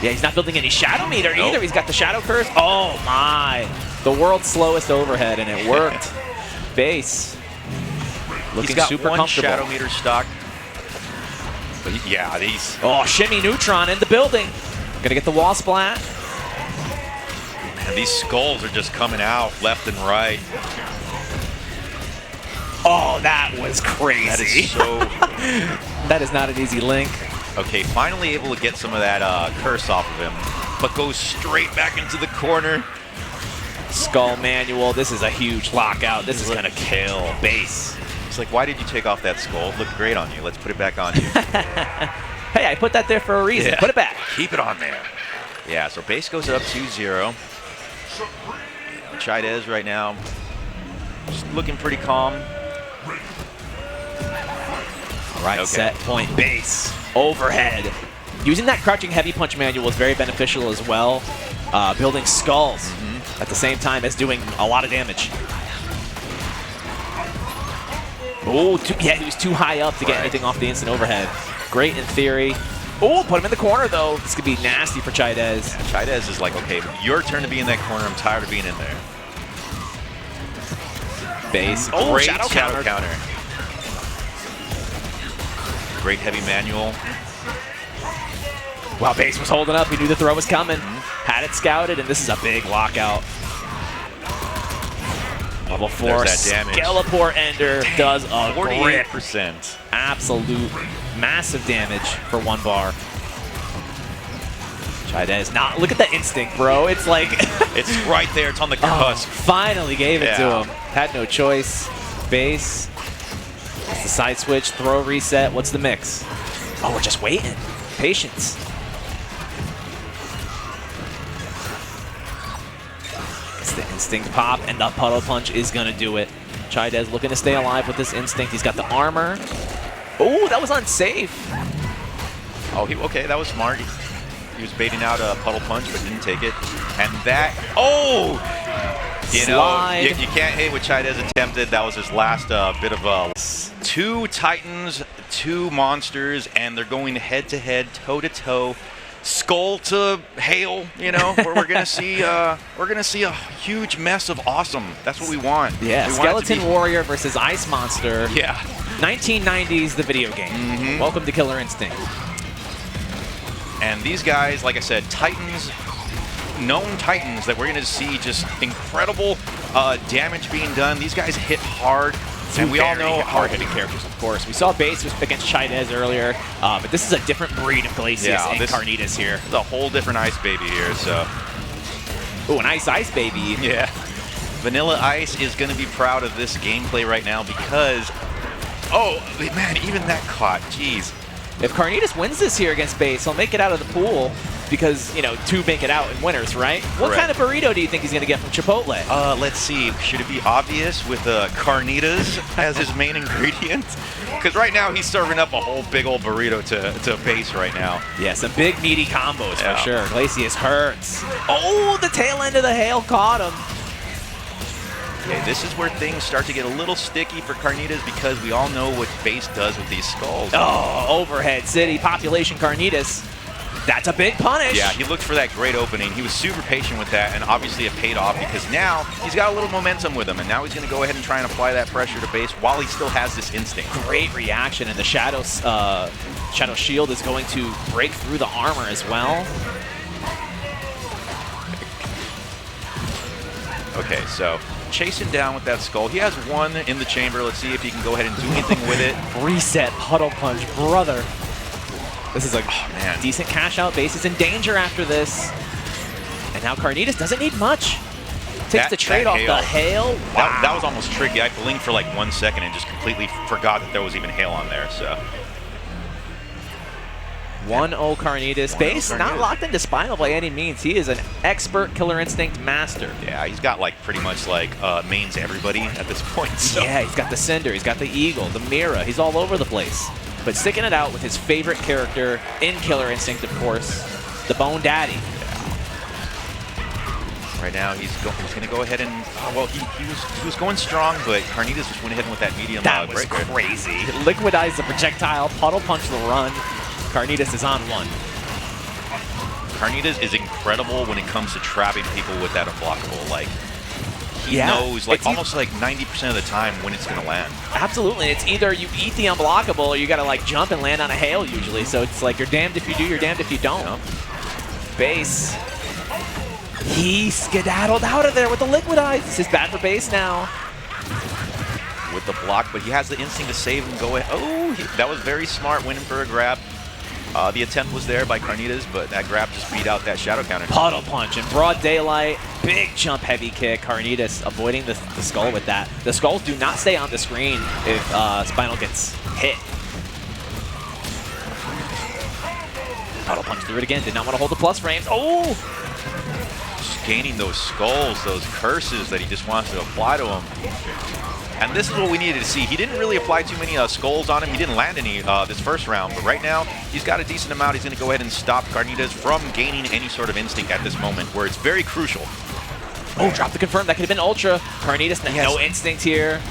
Yeah, he's not building any Shadow Meter either. He's got the Shadow Curse. Oh my! The world's slowest overhead, and it worked. Base looking super comfortable. Shadow Meter stock. But yeah, these. Oh, shimmy neutron in the building. Gonna get the wall splat. And these skulls are just coming out left and right. Oh, that was crazy. That is so. That is not an easy link. Okay, finally able to get some of that curse off of him, but goes straight back into the corner. Skull manual. This is a huge lockout. This is gonna kill Base. It's like, why did you take off that skull? It looked great on you. Let's put it back on you. Hey, I put that there for a reason. Yeah. Put it back. Keep it on there. Yeah, so Base goes up 2-0. Chaidez right now just looking pretty calm. All right, set point Base. Overhead. Using that crouching heavy punch manual is very beneficial as well. Building skulls at the same time as doing a lot of damage. Oh, yeah, he was too high up to get anything off the instant overhead. Great in theory. Oh, put him in the corner, though. This could be nasty for Chaidez. Yeah, Chaidez is like, okay, your turn to be in that corner. I'm tired of being in there. Base. Oh, great shadow counter. Great heavy manual. Wow, Base was holding up. He knew the throw was coming. Had it scouted, and this is a big lockout. Level 4 Skeleport Ender does a 48%. Absolute massive damage for 1 bar. Chaidez, look at that instinct, bro. It's like it's right there. It's on the cusp. Finally gave it to him. Had no choice. Base. It's the side switch, throw reset. What's the mix? Oh, we're just waiting. Patience. It's the instinct pop, and the puddle punch is going to do it. Chaidez looking to stay alive with this instinct. He's got the armor. Oh, that was unsafe. Oh, okay, that was smart. He was baiting out a puddle punch, but didn't take it. And that, you know, you can't hate what Chaidez attempted. That was his last bit of a 2 Titans, 2 monsters, and they're going head-to-head, toe-to-toe, skull to hail. You know, where we're gonna see a huge mess of awesome. That's what we want. Yeah, Skeleton Warrior versus Ice Monster. Yeah, 1990s, the video game. Welcome to Killer Instinct. And these guys, like I said, Titans, known Titans that we're going to see just incredible damage being done. These guys hit hard, and we all know hard-hitting characters, of course. We saw Base was against Chaidez earlier, but this is a different breed of Glacius and Carnitas here. It's a whole different Ice Baby here, so. Ooh, an Ice Baby. Yeah. Vanilla Ice is going to be proud of this gameplay right now because, oh, man, even that caught, jeez. If Carnitas wins this here against Base, he'll make it out of the pool because, you know, 2 make it out in winners, right? What kind of burrito do you think he's going to get from Chipotle? Let's see. Should it be obvious with Carnitas as his main ingredient? Because right now he's serving up a whole big old burrito to Base right now. Yeah, some big meaty combos for sure. Glacius hurts. Oh, the tail end of the hail caught him. Okay, this is where things start to get a little sticky for Carnitas because we all know what Base does with these skulls. Oh, overhead city, population Carnitas. That's a big punish. Yeah, he looked for that great opening. He was super patient with that, and obviously it paid off because now he's got a little momentum with him, and now he's going to go ahead and try and apply that pressure to base while he still has this instinct. Great reaction, and the Shadow Shield is going to break through the armor as well. Okay, so chasing down with that skull. He has one in the chamber. Let's see if he can go ahead and do anything with it. Reset, Puddle Punch, brother. This is a decent cash out. Base is in danger after this. And now Carnitas doesn't need much. Takes the trade off the hail. Wow. That was almost tricky. I blinked for like 1 second and just completely forgot that there was even hail on there. So 1-0 Carnitas. Base not locked into Spinal by any means. He is an expert Killer Instinct master. Yeah, he's got like pretty much like mains everybody at this point. So. Yeah, he's got the Cinder, he's got the Eagle, the Mira. He's all over the place. But sticking it out with his favorite character in Killer Instinct, of course, the Bone Daddy. Right now, he's going to go ahead and, well, he was going strong, but Carnitas just went ahead with that medium. That was crazy. Liquidize the projectile, Puddle Punch the run. Carnitas is on one. Carnitas is incredible when it comes to trapping people with that unblockable. Like, he knows, like, almost like 90% of the time when it's going to land. Absolutely. It's either you eat the unblockable or you got to, like, jump and land on a hail usually. So it's like you're damned if you do, you're damned if you don't. Base. He skedaddled out of there with the Liquidize. This is bad for Base now. With the block, but he has the instinct to save and go ahead. Oh, that was very smart, winning for a grab. The attempt was there by Carnitas, but that grab just beat out that shadow counter. Puddle Punch in broad daylight. Big jump heavy kick. Carnitas avoiding the skull with that. The skulls do not stay on the screen if Spinal gets hit. Puddle Punch through it again. Did not want to hold the plus frames. Oh! Just gaining those skulls, those curses that he just wants to apply to him. And this is what we needed to see. He didn't really apply too many skulls on him. He didn't land any this first round. But right now, he's got a decent amount. He's going to go ahead and stop Carnitas from gaining any sort of instinct at this moment, where it's very crucial. Oh, drop the confirm. That could have been Ultra. Carnitas, no instinct here.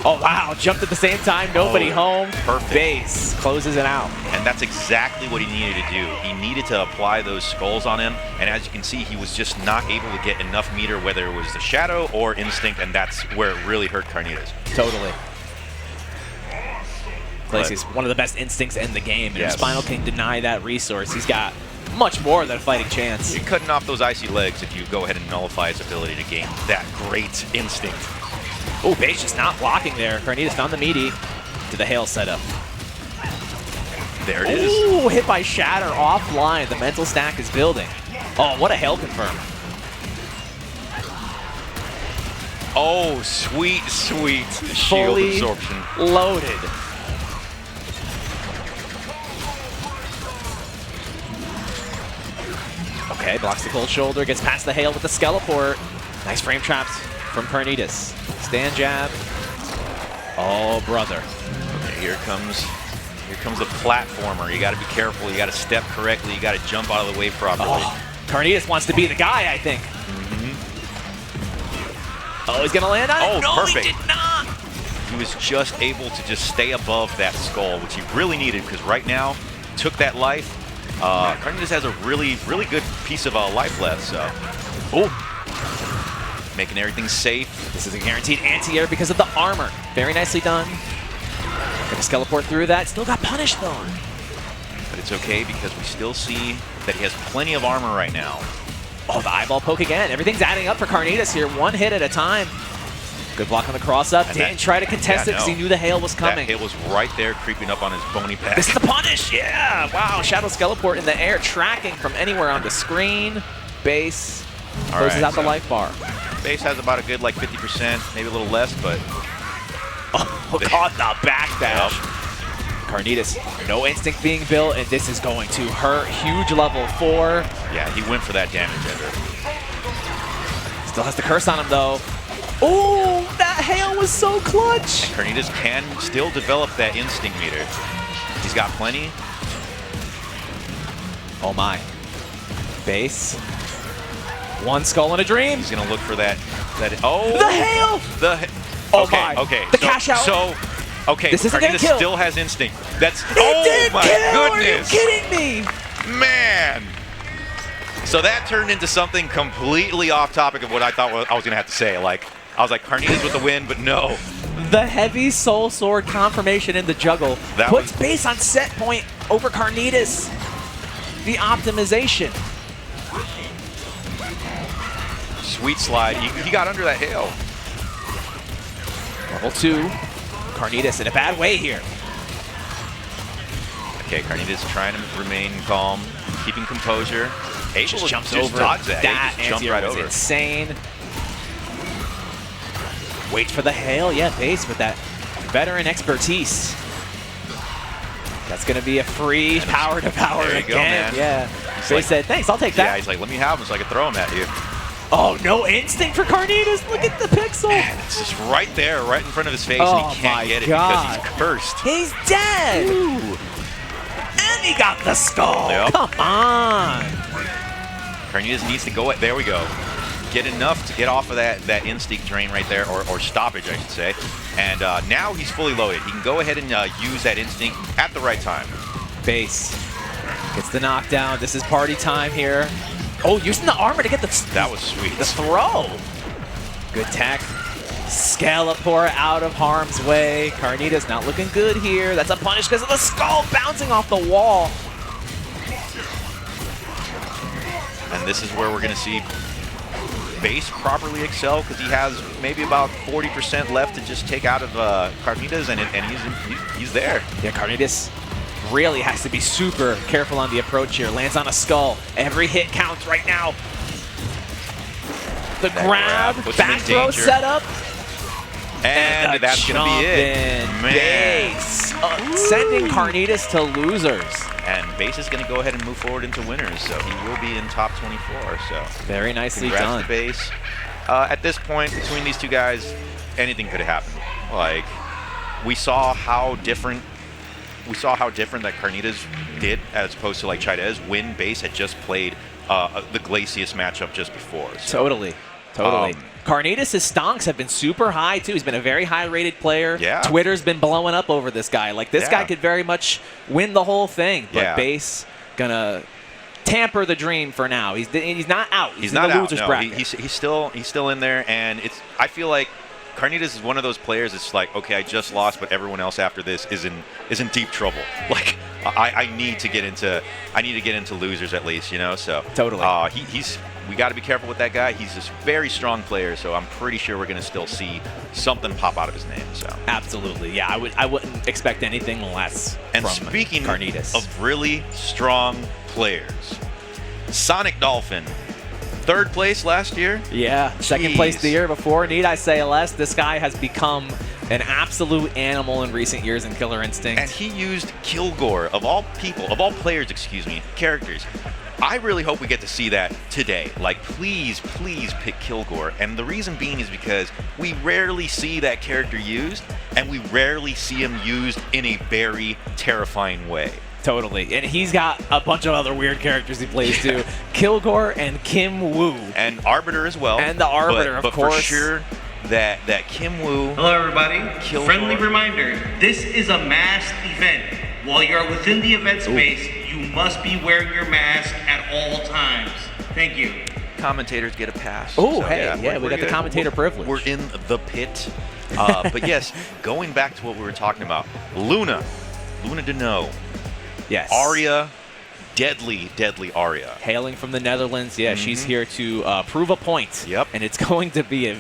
Oh, wow. Jumped at the same time. Nobody home. Perfect. Base closes it out. And that's exactly what he needed to do. He needed to apply those skulls on him. And as you can see, he was just not able to get enough meter, whether it was the Shadow or Instinct, and that's where it really hurt Carnitas. Totally. Glacius, one of the best instincts in the game. And if Spinal can deny that resource, he's got much more than a fighting chance. You're cutting off those icy legs if you go ahead and nullify his ability to gain that great instinct. Oh, Base just not blocking there. Carnitas found the meaty to the hail setup. There it is. Ooh, hit by Shatter offline. The mental stack is building. Oh, what a hail confirm. Oh, sweet, sweet shield Fully absorption. Loaded. Okay, blocks the cold shoulder, gets past the hail with the Skeleport. Nice frame traps from Carnitas. Stand jab. Oh, brother. Okay, here comes the platformer. You got to be careful. You got to step correctly. You got to jump out of the way properly. Oh, Carnitas wants to be the guy, I think. Oh, he's going to land on it? No, perfect. He did not. He was just able to just stay above that skull, which he really needed, because right now, took that life. Carnitas has a really, really good piece of life left, so. Oh. Making everything safe. This is a guaranteed anti-air because of the armor. Very nicely done. Gonna Skeleport through that. Still got punished, though. But it's okay, because we still see that he has plenty of armor right now. Oh, the eyeball poke again. Everything's adding up for Carnitas here. One hit at a time. Good block on the cross-up. Didn't try to contest it because he knew the hail was coming. That hail was right there, creeping up on his bony back. This is the punish! Yeah! Wow, Shadow Skeleport in the air, tracking from anywhere on the screen. Base closes out the life bar. Base has about a good, like, 50%, maybe a little less, but... Oh, caught the backdash. Carnitas, no instinct being built, and this is going to hurt. Huge level 4. Yeah, he went for that damage ender. Still has the curse on him, though. Oh, that hail was so clutch. And Carnitas can still develop that instinct meter. He's got plenty. Oh, my. Base. One skull and a dream. He's going to look for that. Oh! The hail! Oh, my. Okay. The cash out. So, okay, this isn't Carnitas kill. Still has instinct. That's... It did my kill. goodness! Are you kidding me? Man! So that turned into something completely off topic of what I thought I was going to have to say. Like, I was like, Carnitas with the win, but no. The heavy soul sword confirmation in the juggle puts base on set point over Carnitas. The optimization. Sweet slide. He got under that hail. Level 2. Carnitas in a bad way here. Okay, Carnitas trying to remain calm, keeping composure. Just jumps over. Dodged that. That just jumped right over. Insane. Wait for the hail. Yeah, base with that veteran expertise. That's going to be a free power to power again. Go, man. Yeah. Base like, said, thanks, I'll take that. Yeah, he's like, let me have him so I can throw him at you. Oh, no instinct for Carnitas. Look at the pixel. Man, it's just right there, right in front of his face, and he can't get it because he's cursed. He's dead. Ooh. And he got the skull. Yep. Come on. Carnitas needs to go. There we go. Get enough to get off of that instinct drain right there, or stoppage, I should say. And now he's fully loaded. He can go ahead and use that instinct at the right time. Base gets the knockdown. This is party time here. Oh, using the armor to get the... That was sweet. The throw. Good tech. Skeleport out of harm's way. Carnitas not looking good here. That's a punish because of the skull bouncing off the wall. And this is where we're going to see base properly excel, because he has maybe about 40% left to just take out of Carnitas, and he's there. Yeah, Carnitas really has to be super careful on the approach here. Lands on a skull. Every hit counts right now. The grab back throw setup. And that's going to be it. Man. Base. Sending Carnitas to losers. And Base is going to go ahead and move forward into winners, so he will be in top 24. So very nicely congrats done. To Base. At this point, between these two guys, anything could have happened. Like, we saw how different that Carnitas did as opposed to like Chaidez when Base had just played the Glacius matchup just before. So, totally. Carnitas' stonks have been super high too. He's been a very high-rated player. Yeah. Twitter's been blowing up over this guy. Like, this guy could very much win the whole thing. But Base gonna tamper the dream for now. He's not out. He's not in the losers bracket. He's still in there, and I feel like Carnitas is one of those players that's like, okay, I just lost, but everyone else after this is in deep trouble. Like, I need to get into losers at least, you know. So totally. We got to be careful with that guy. He's this very strong player, so I'm pretty sure we're going to still see something pop out of his name. So absolutely, yeah. I wouldn't expect anything less. And from speaking Carnitas of really strong players, Sonic Dolphin. 3rd place last year? Yeah, 2nd place the year before. Need I say less? This guy has become an absolute animal in recent years in Killer Instinct. And he used Kilgore, of all players, characters. I really hope we get to see that today. Like, please pick Kilgore. And the reason being is because we rarely see that character used, and we rarely see him used in a very terrifying way. Totally. And he's got a bunch of other weird characters he plays too. Kilgore and Kim Woo. And Arbiter as well. And the Arbiter, of course. But for sure, that Kim Woo... Hello, everybody. Kilgore. Friendly reminder, this is a masked event. While you're within the event space, you must be wearing your mask at all times. Thank you. Commentators get a pass. Oh, so, hey, we got the commentator privilege. We're in the pit. But yes, going back to what we were talking about, LunaDunno. Yes. Aria, deadly Aria. Hailing from the Netherlands. Yeah, she's here to prove a point. Yep. And it's going to be,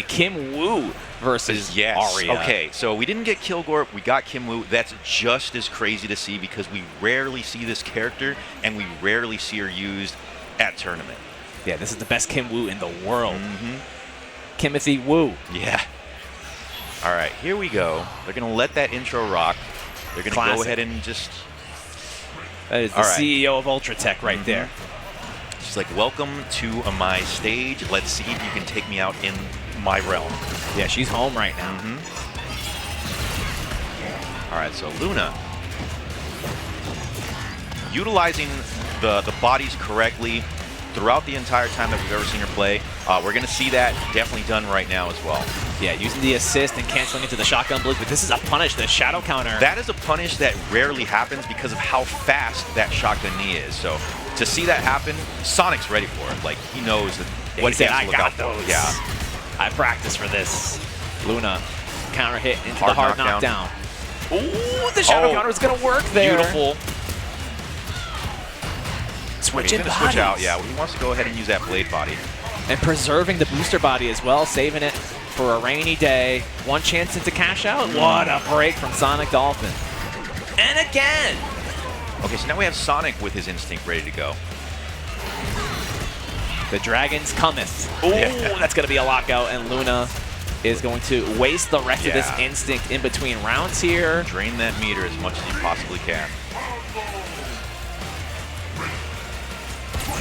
Kim Woo versus Aria. Okay, so we didn't get Kilgore, we got Kim Woo. That's just as crazy to see because we rarely see this character and we rarely see her used at tournament. Yeah, this is the best Kim Woo in the world. Kimothy Woo. Yeah. All right, here we go. They're going to let that intro rock. They're going to go ahead and just... That is the CEO of Ultra Tech right there. She's like, welcome to my stage. Let's see if you can take me out in my realm. Yeah, she's home right now. All right, so Luna. Utilizing the bodies correctly, throughout the entire time that we've ever seen her play. We're going to see that definitely done right now as well. Yeah, using the assist and canceling into the shotgun blitz, but this is a punish, the shadow counter. That is a punish that rarely happens because of how fast that shotgun knee is. So to see that happen, Sonic's ready for it. Like, he knows that what he has to look out for. Yeah. I practiced for this. Luna, counter hit into the hard knockdown. Ooh, the shadow counter is going to work there. Beautiful. Switching bodies. Switch out, yeah. He wants to go ahead and use that blade body. And preserving the booster body as well, saving it for a rainy day. One chance into cash out. What a break from Sonic Dolphin. And again. Okay, so now we have Sonic with his instinct ready to go. The Dragons cometh. Ooh, yeah. That's going to be a lockout, and Luna is going to waste the rest of this instinct in between rounds here. Drain that meter as much as you possibly can.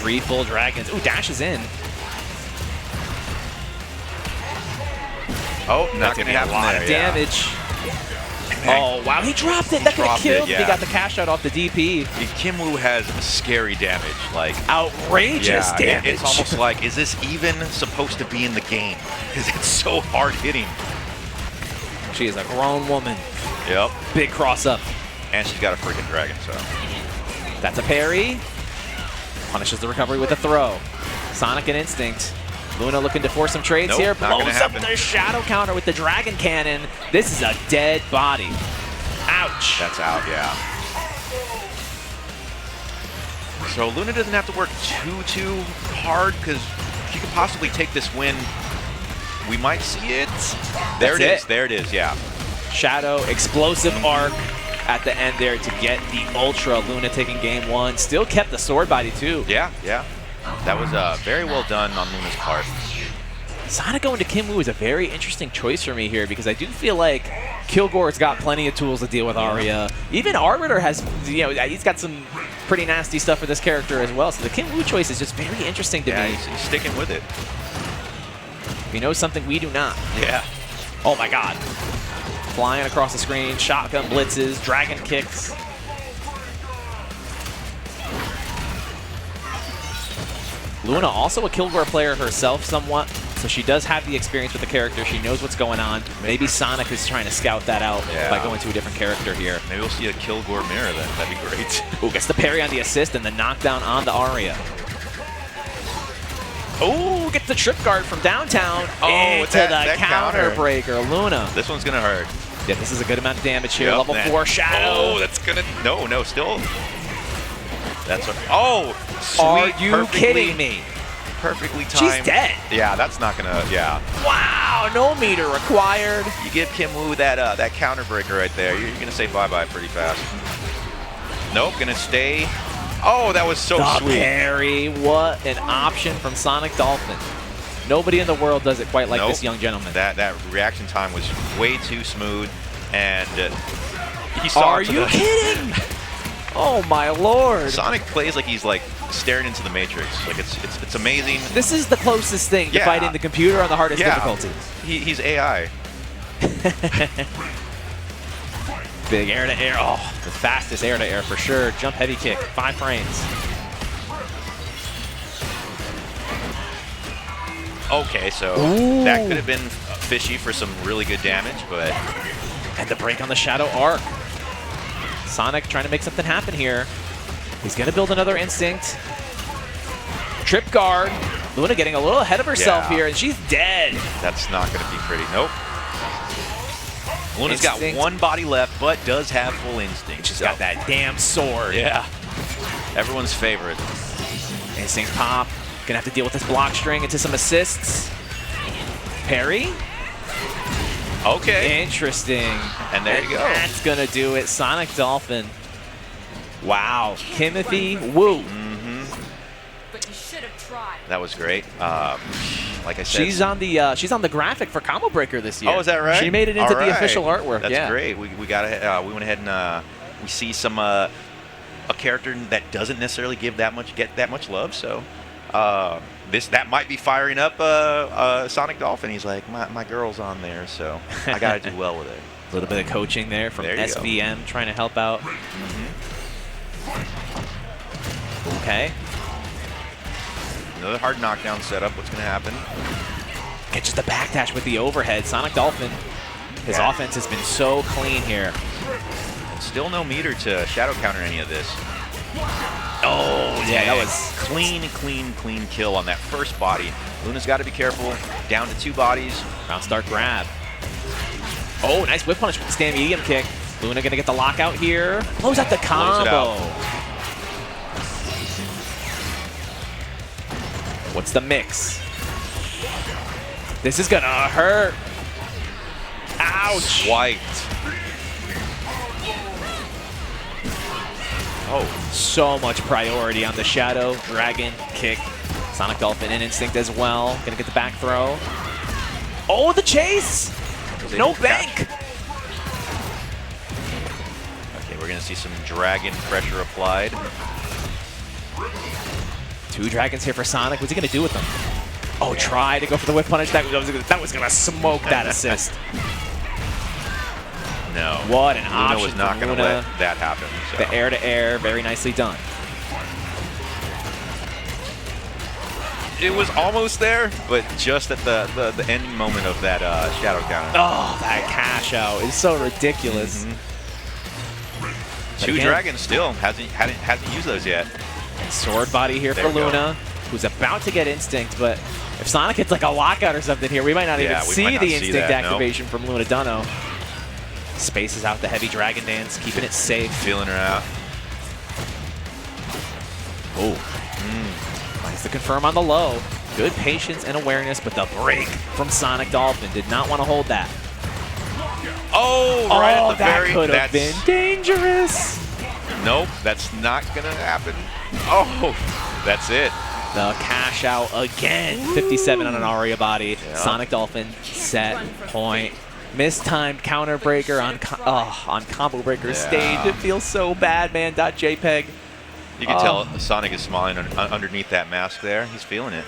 3 full Dragons. Ooh, dashes in. Oh, not going to happen there. A lot of damage. Oh, wow, he dropped it. That could have killed if he got the cash out off the DP. Kimwoo has scary damage. Like, outrageous damage. It's almost like, is this even supposed to be in the game? Because it's so hard hitting. She is a grown woman. Yep. Big cross up. And she's got a freaking dragon, so. That's a parry. Punishes the recovery with a throw. Sonic and Instinct. Luna looking to force some trades here. Blows up the shadow counter with the dragon cannon. This is a dead body. Ouch. That's out, yeah. So Luna doesn't have to work too hard because she could possibly take this win. We might see it. There it is. There it is, yeah. Shadow, explosive arc at the end there to get the Ultra. Luna taking game 1. Still kept the sword body too. Yeah, yeah. That was very well done on Luna's part. Sonic going to Kimwoo is a very interesting choice for me here because I do feel like Kilgore's got plenty of tools to deal with Aria. Even Arbiter has, he's got some pretty nasty stuff for this character as well. So the Kimwoo choice is just very interesting to me. He's sticking with it. He knows something we do not. Yeah. Oh my god. Flying across the screen, shotgun blitzes, dragon kicks. Luna also a Kilgore player herself somewhat, so she does have the experience with the character. She knows what's going on. Maybe Sonic is trying to scout that out by going to a different character here. Maybe we'll see a Kilgore mirror then. That'd be great. Ooh, gets the parry on the assist and the knockdown on the Aria. Oh, gets the trip guard from downtown into the counter breaker. Luna. This one's going to hurt. Yeah, this is a good amount of damage here. Level 4 Shadow. Oh, that's going to... No, still... That's what... Oh, sweet. Are you kidding me? Perfectly timed. She's dead. Yeah, that's not going to... Yeah. Wow, no meter required. You give Kimwoo that counter breaker right there. You're going to say bye-bye pretty fast. Nope, going to stay... Oh, that was so sweet. Parry, what an option from Sonic Dolphin. Nobody in the world does it quite like this young gentleman. That reaction time was way too smooth, and he saw. Are you kidding? Oh my lord! Sonic plays like he's like staring into the Matrix. Like it's amazing. This is the closest thing to fighting the computer on the hardest difficulty. He's AI. Big air-to-air. Oh, the fastest air-to-air for sure. Jump heavy kick. 5 frames. Okay, so that could have been fishy for some really good damage, but... And the break on the Shadow Arc. Sonic trying to make something happen here. He's going to build another Instinct. Trip guard. Luna getting a little ahead of herself here, and she's dead. That's not going to be pretty. Nope. Luna's got 1 body left, but does have full Instinct. She's got that damn sword. Yeah. Everyone's favorite. Instinct pop. Gonna have to deal with this block string into some assists. Parry. Okay. Interesting. And there you go. That's gonna do it. Sonic Dolphin. Wow. Timothy Woo. But you should have tried. That was great. Like I said, she's on the graphic for Combo Breaker this year. Oh, is that right? She made it into the official artwork. That's great. We got we went ahead and we see some a character that doesn't necessarily get that much love. So that might be firing up Sonic Dolphin. He's like, my girl's on there, so I got to do well with it. A little bit of coaching there from SVM trying to help out. Okay. Another hard knockdown setup. What's going to happen? Catches the backdash with the overhead. Sonic Dolphin, his offense has been so clean here. And still no meter to shadow counter any of this. Oh, yeah, that was clean kill on that first body. Luna's got to be careful. Down to 2 bodies. round start grab. Oh, nice whip punish with the stand medium kick. Luna gonna get the lockout here. Blows out the combo. What's the mix? This is gonna hurt. Ouch. White. Oh, So much priority on the Shadow Dragon kick. Sonic Dolphin and Instinct as well. Gonna get the back throw. Oh, the chase! No bank! Okay, we're gonna see some dragon pressure applied. 2 dragons here for Sonic. What's he gonna do with them? Oh, try to go for the whip punish. That was gonna smoke that assist. No. What an Luna option was not for gonna Luna. let that happen. So. The air to air, very nicely done. It was almost there, but just at the ending moment of that shadow counter. Oh, that cash out is so ridiculous. But 2 again, dragons still hasn't used those yet. sword body here There for we go. Luna, who's about to get Instinct, but if Sonic hits like a lockout or something here, we might not even Yeah, we see might not the see Instinct that, no. activation from LunaDunno. Spaces out the heavy Dragon Dance, keeping it safe. Feeling her out. Oh, nice to confirm on the low. Good patience and awareness, but the break from Sonic Dolphin did not want to hold that. Oh, right at the that very. could have been dangerous. Nope, that's not gonna happen. Oh, that's it. The cash out again. 57 on an Aria body. Yeah. Sonic Dolphin set point. Mistimed counter breaker on combo breaker stage. It feels so bad, man. .jpg. You can tell Sonic is smiling underneath that mask there. He's feeling it.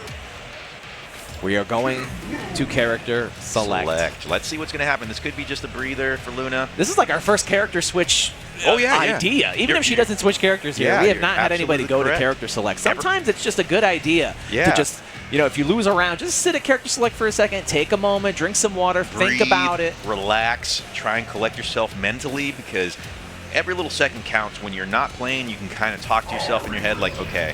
We are going to character select. Let's see what's going to happen. This could be just a breather for Luna. This is like our first character switch idea. Even if she doesn't switch characters here, we have not had anybody go to character select. Sometimes it's just a good idea to just, if you lose a round, just sit at character select for a second, take a moment, drink some water, think about it. Relax, try and collect yourself mentally, because every little second counts. When you're not playing, you can kind of talk to yourself in your head like, okay,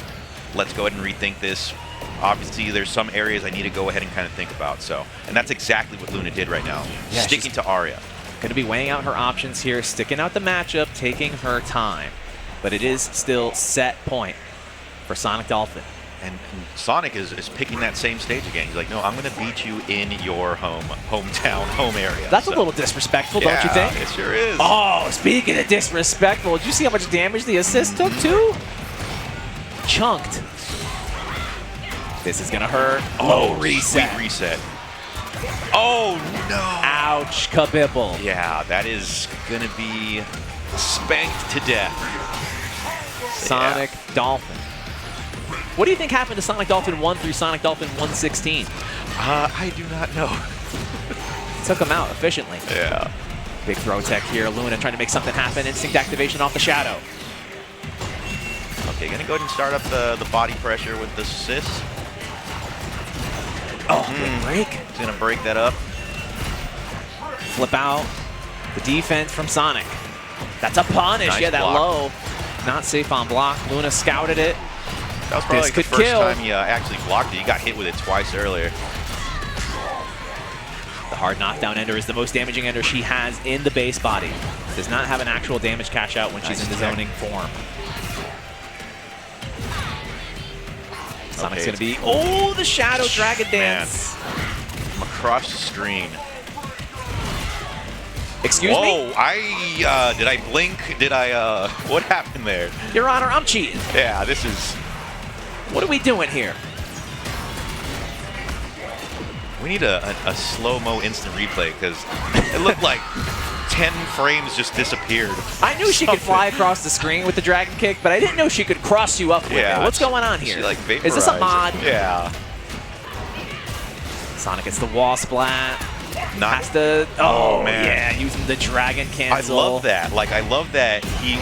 let's go ahead and rethink this. Obviously, there's some areas I need to go ahead and kind of think about. And that's exactly what Luna did right now, sticking to Aria. Going to be weighing out her options here, sticking out the matchup, taking her time. But it is still set point for Sonic Dolphin. And Sonic is picking that same stage again. He's like, no, I'm going to beat you in your hometown, home area. That's a little disrespectful, don't you think? It sure is. Oh, speaking of disrespectful, did you see how much damage the assist took, too? Chunked. This is going to hurt. Oh, reset. Sweet reset. Oh, no. Ouch, kabibble. Yeah, that is going to be spanked to death. Sonic Dolphin. What do you think happened to Sonic Dolphin 1 through Sonic Dolphin 116? I do not know. Took him out efficiently. Yeah. Big throw tech here. Luna trying to make something happen. Instinct activation off the Shadow. Okay, gonna go ahead and start up the body pressure with the assist. Oh, good break. He's gonna break that up. Flip out. The defense from Sonic. That's a punish. Nice yeah, that block. low. Not safe on block. Luna scouted it. That was probably This like the could first kill. time he actually blocked it. He got hit with it twice earlier. The hard knockdown ender is the most damaging ender she has in the base body. Does not have an actual damage cash out when she's in the zoning form. Sonic's going to be... Oh, the Shadow Dragon Dance. From across the screen. Excuse me? Whoa, did I blink? What happened there? Your Honor, I'm cheating. Yeah, this is... What are we doing here? We need a slow-mo instant replay, because it looked like 10 frames just disappeared. I knew she could fly across the screen with the Dragon Kick, but I didn't know she could cross you up with it. What's going on here? She, like, Is this a mod? Yeah. Sonic gets the wall splat. Has to. Oh, man. Yeah, using the dragon cancel. I love that. Like, I love that he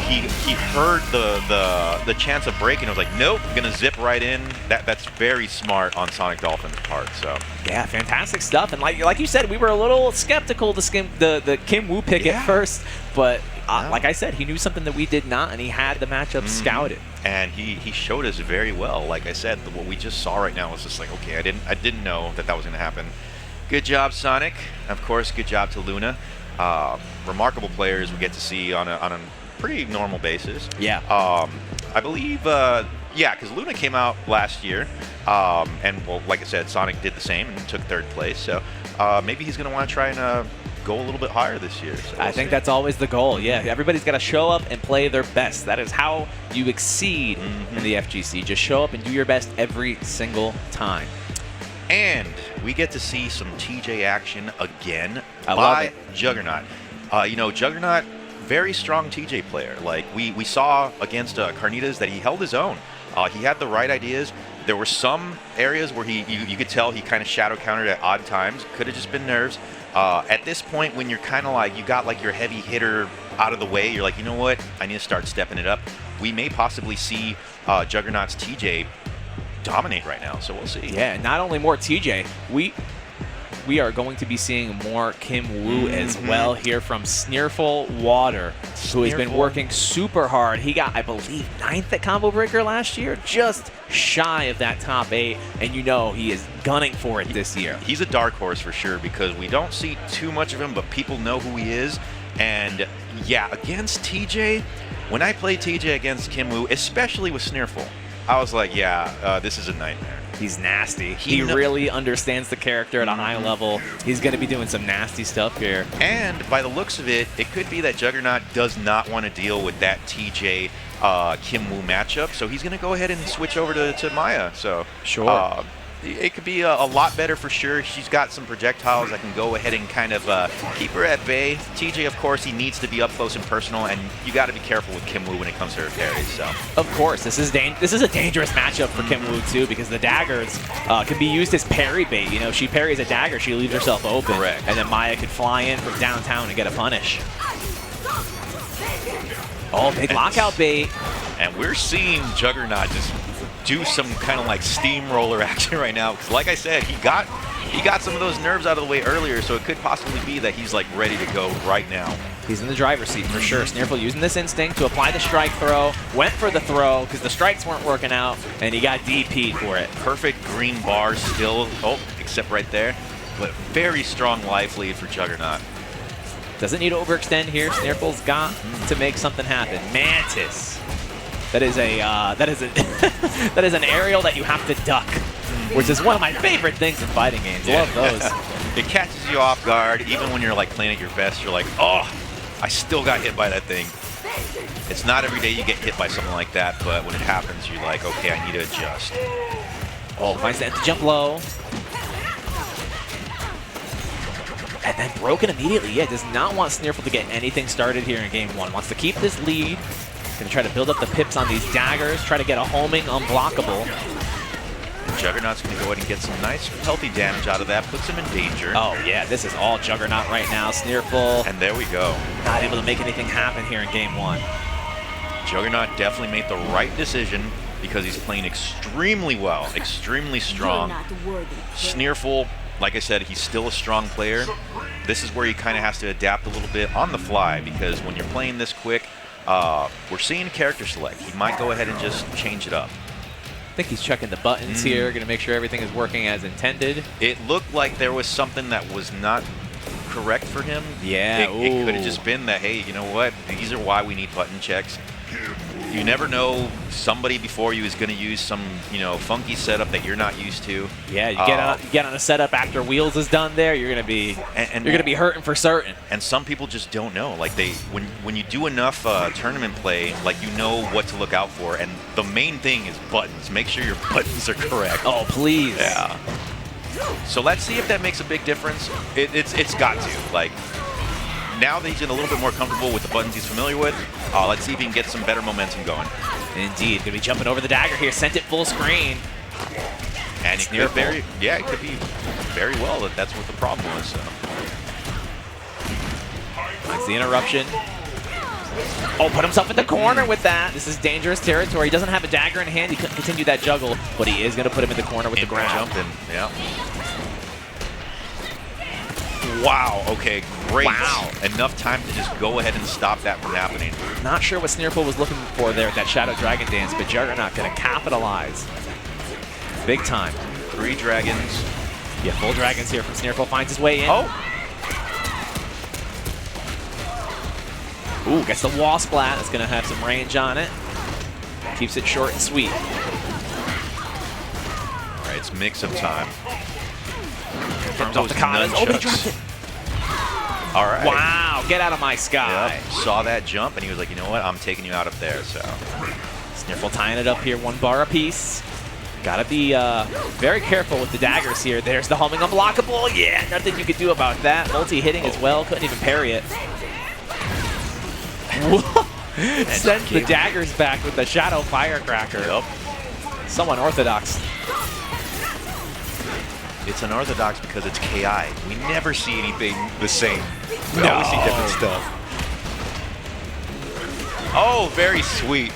heard the chance of breaking. I was like, nope, I'm gonna zip right in. That's very smart on Sonic Dolphin's part. So yeah, fantastic stuff. And like you said, we were a little skeptical to skim the Kim Woo pick at first, but like I said, he knew something that we did not, and he had the matchup scouted. And he showed us very well. Like I said, what we just saw right now was just like, okay, I didn't know that was gonna happen. Good job, Sonic. Of course, good job to Luna. Remarkable players we get to see on a pretty normal basis. Yeah. I believe, yeah, because Luna came out last year, and well, like I said, Sonic did the same and took 3rd place. So maybe he's going to want to try and go a little bit higher this year. So I think that's always the goal. Yeah, everybody's got to show up and play their best. That is how you exceed in the FGC. Just show up and do your best every single time. And we get to see some TJ action again I love by it. Juggernaut. You know, Juggernaut, very strong TJ player. Like, we saw against Carnitas that he held his own. He had the right ideas. There were some areas where you could tell he kind of shadow countered at odd times. Could have just been nerves. At this point, when you're kind of like, you got like your heavy hitter out of the way, you're like, you know what? I need to start stepping it up. We may possibly see Juggernaut's TJ dominate right now, so we'll see. Yeah, not only more TJ, we are going to be seeing more Kim Woo as well here from Sneerful Water, who has been working super hard. He got, I believe, 9th at Combo Breaker last year, just shy of that top 8, and you know he is gunning for it this year. He's a dark horse for sure, because we don't see too much of him, but people know who he is. And yeah, against TJ, when I played TJ against Kim Woo, especially with Sneerful, I was like, yeah, this is a nightmare. He's nasty. He really understands the character at a high level. He's going to be doing some nasty stuff here. And by the looks of it, it could be that Juggernaut does not want to deal with that TJ Kim Woo matchup, so he's going to go ahead and switch over to Maya. So sure. It could be a lot better for sure. She's got some projectiles that can go ahead and kind of keep her at bay. TJ, of course, he needs to be up close and personal, and you got to be careful with Kim Woo when it comes to her parries. So, of course, this is a dangerous matchup for Kim Woo too, because the daggers can be used as parry bait. You know, she parries a dagger, she leaves herself open, correct, and then Maya could fly in from downtown and get a punish. Oh, big lockout bait. And we're seeing Juggernaut just do some kind of like steamroller action right now, because like I said, he got some of those nerves out of the way earlier, so it could possibly be that he's like ready to go right now. He's in the driver's seat for sure. Sneerful using this instinct to apply the strike throw, went for the throw because the strikes weren't working out, and he got DP'd for it. Perfect green bar still, except right there, but very strong life lead for Juggernaut. Doesn't need to overextend here. Sneerful's got to make something happen. Mantis. That is that is an aerial that you have to duck, which is one of my favorite things in fighting games. Yeah. Love those. It catches you off guard, even when you're like playing at your best. You're like, oh, I still got hit by that thing. It's not every day you get hit by something like that, but when it happens, you're like, okay, I need to adjust. Oh, finds that to jump low. And then broken immediately. Yeah, does not want Sneerful to get anything started here in game 1. Wants to keep this lead. Gonna try to build up the pips on these daggers, try to get a homing unblockable. And Juggernaut's gonna go ahead and get some nice healthy damage out of that, puts him in danger. Oh yeah, this is all Juggernaut right now. Sneerful. And there we go. Not able to make anything happen here in game 1. Juggernaut definitely made the right decision because he's playing extremely well, extremely strong. Sneerful, like I said, he's still a strong player. This is where he kind of has to adapt a little bit on the fly, because when you're playing this quick, we're seeing character select. He might go ahead and just change it up. I think he's checking the buttons here, going to make sure everything is working as intended. It looked like there was something that was not correct for him. Yeah, it could have just been that, hey, you know what? These are why we need button checks. You never know, somebody before you is going to use some, you know, funky setup that you're not used to. Yeah, you get on a setup after Wheels is done there, you're going to be you're going to be hurting for certain. And some people just don't know. Like when you do enough tournament play, like you know what to look out for. And the main thing is buttons. Make sure your buttons are correct. Oh, please. Yeah. So let's see if that makes a big difference. It's got to. Like, now that he's getting a little bit more comfortable with the buttons he's familiar with, let's see if he can get some better momentum going. Indeed. Going to be jumping over the dagger here. Sent it full screen. And it could it could be very well that that's what the problem was. So. Finds the interruption. Oh, put himself in the corner with that. This is dangerous territory. He doesn't have a dagger in hand. He couldn't continue that juggle, but he is going to put him in the corner with the grab. Jumping, yeah. Wow, okay, great. Wow. Enough time to just go ahead and stop that from happening. Not sure what Sneerful was looking for there at that Shadow Dragon dance, but Juggernaut going to capitalize. Big time. 3 dragons. Yeah, full dragons here from Sneerful. Finds his way in. Oh! Ooh, gets the wall splat. That's going to have some range on it. Keeps it short and sweet. All right, it's mix-up time. Turns off the Chaidez. Oh, but he dropped it. All right. Wow, get out of my sky. Yep. Saw that jump, and he was like, you know what? I'm taking you out up there, so. Sneerful tying it up here, 1 bar apiece. Gotta be very careful with the daggers here. There's the homing unblockable. Yeah, nothing you could do about that. Multi-hitting as well. Couldn't even parry it. Sends the daggers back with the Shadow Firecracker. Yep. So unorthodox. It's unorthodox because it's KI. We never see anything the same. We No. always see different stuff. Oh, very sweet.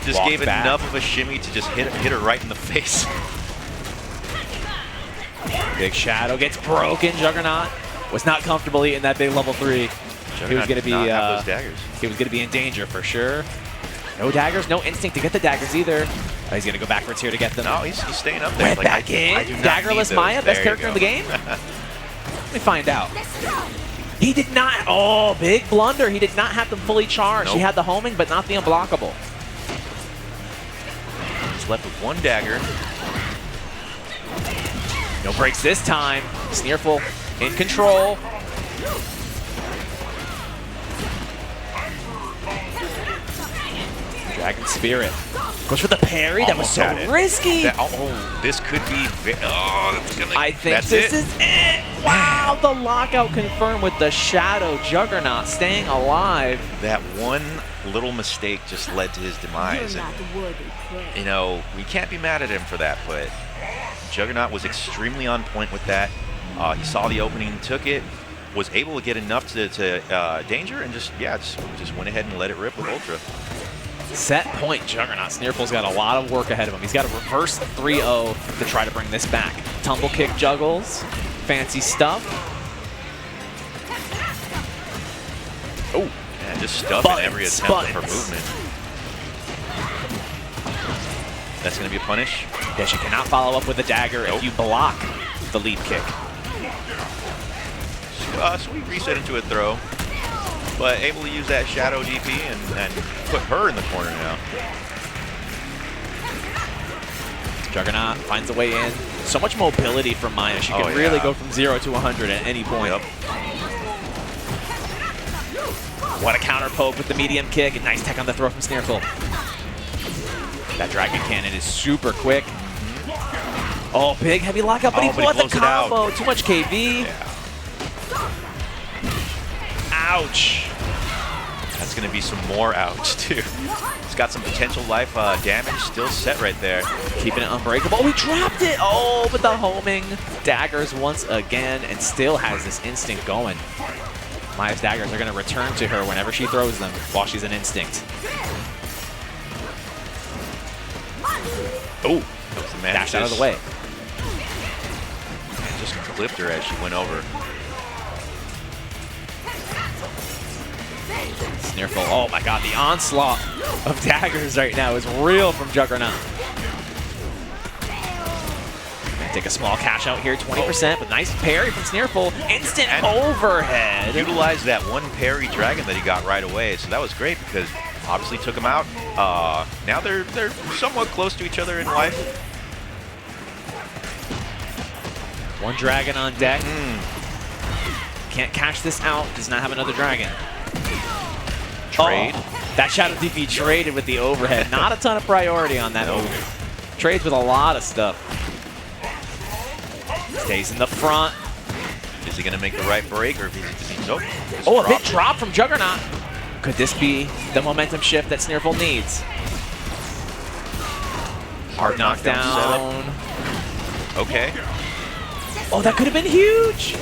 Just Walk gave it back. enough of a shimmy to just hit her right in the face. Big Shadow gets broken. Juggernaut was not comfortable eating that big level 3. He was going to be those daggers. He was going to be in danger for sure. No daggers, no instinct to get the daggers either. Oh, he's going to go backwards here to get them. No, he's staying up there. Went Like, back in. I do not Daggerless need Maya, those. best There character you in the go. game. Let me find out. He did not. Oh, big blunder. He did not have them fully charged. He Nope. had the homing, but not the unblockable. He's left with 1 dagger. No breaks this time. Sneerful in control. Dragon Spirit. Goes for the parry. That was Almost so had it. risky. This could be. That's gonna, I think that's this it. is it. Wow, the lockout confirmed with the Shadow Juggernaut staying alive. That one little mistake just led to his demise. You're not worthy prey. You know, we can't be mad at him for that, but Juggernaut was extremely on point with that. He saw the opening, took it, was able to get enough to danger, and just went ahead and let it rip with Ultra. Set point Juggernaut. Sneerful's got a lot of work ahead of him. He's got to reverse the 3-0 to try to bring this back. Tumble kick juggles. Fancy stuff. Oh, Yeah, just stuffing every attempt for buttons. movement. That's going to be a punish. Yes, you cannot follow up with a dagger if you block the lead kick. Sweet reset into a throw, but able to use that Shadow DP and put her in the corner now. Juggernaut finds a way in. So much mobility from Maya. She can really go from 0 to 100 at any point. Yep. What a counter poke with the medium kick. And nice tech on the throw from Sneerful. That Dragon Cannon is super quick. Oh, big heavy lockout, but he blew out the combo. Too much KV. Yeah. Ouch. That's going to be some more ouch, too. It's got some potential life damage still set right there. Keeping it unbreakable. Oh, he dropped it. Oh, but the homing daggers once again and still has this instinct going. Maya's daggers are going to return to her whenever she throws them while she's an instinct. Oh, That was the man dashed out of the way. And just clipped her as she went over. Sneerful. Oh my god, the onslaught of daggers right now is real from Juggernaut. Gonna take a small cash out here, 20%, but nice parry from Sneerful. Instant overhead. Utilized that one parry dragon that he got right away, so that was great because obviously took him out. Now they're somewhat close to each other in life. One dragon on deck. Can't cash this out. Does not have another dragon. Trade. Oh, that Shadow DP traded with the overhead. Not a ton of priority on that move. Trades with a lot of stuff. Stays in the front. Is he going to make the right break, or is he nope? Oh, a big drop from Juggernaut. Could this be the momentum shift that Sneerful needs? Hard knockdown. Okay. Oh, that could have been huge.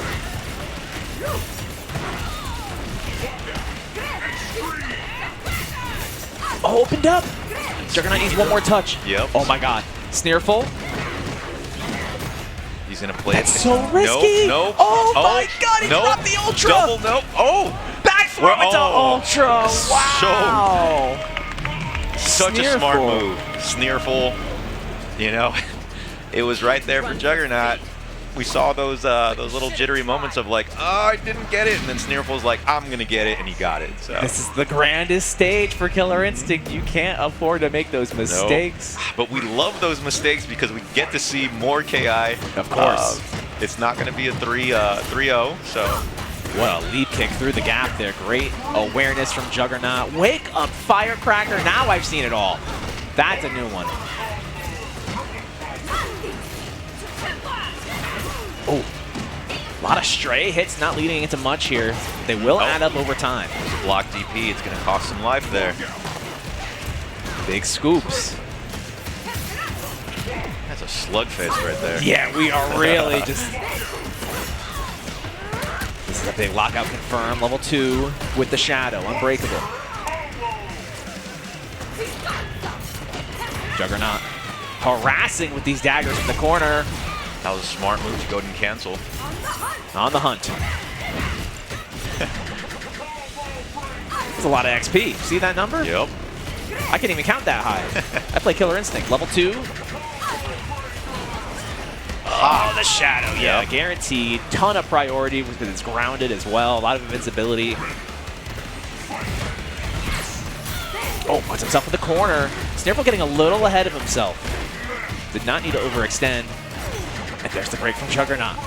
Oh, opened up. Juggernaut needs one more touch. Yep. Oh my God. Sneerful. He's gonna play That's it. so risky. Nope. Oh my God, he dropped the Ultra. Double nope. Oh! Back throw into Ultra. Wow. Such a smart move. Sneerful. You know, it was right there for Juggernaut. We saw those little jittery moments of like, oh, I didn't get it, and then Sneerful's like, I'm gonna get it, and he got it. So this is the grandest stage for Killer Instinct. You can't afford to make those mistakes. No. But we love those mistakes because we get to see more KI. Of course. It's not gonna be a 3-0. So what a leap kick through the gap there. Great awareness from Juggernaut. Wake up, Firecracker. Now I've seen it all. That's a new one. Oh, a lot of stray hits not leading into much here. They will add up over time. There's a block DP. It's going to cost some life there. Big scoops. That's a slugfest right there. Yeah, we are really just... This is a big lockout confirm. Level 2 with the Shadow. Unbreakable. Juggernaut harassing with these daggers in the corner. That was a smart move to go ahead and cancel. On the hunt. That's a lot of XP. See that number? Yep. I can't even count that high. I play Killer Instinct. Level 2. Oh, the Shadow. Yeah, Yep. guaranteed. Ton of priority because it's grounded as well. A lot of invincibility. Oh, puts himself in the corner. Sneerful getting a little ahead of himself. Did not need to overextend. And there's the break from Juggernaut. He's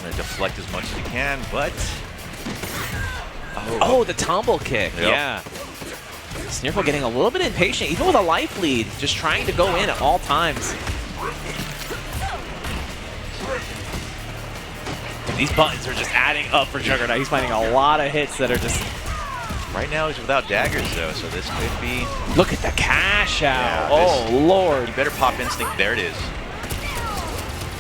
going to deflect as much as he can, but... Oh, the tumble kick. Yep. Yeah. Sneerful getting a little bit impatient, even with a life lead, just trying to go in at all times. And these buttons are just adding up for Juggernaut. He's finding a lot of hits that are just... Right now he's without daggers, though, so this could be... Look at the cash out. Yeah, Oh, Lord. You better pop Instinct. There it is.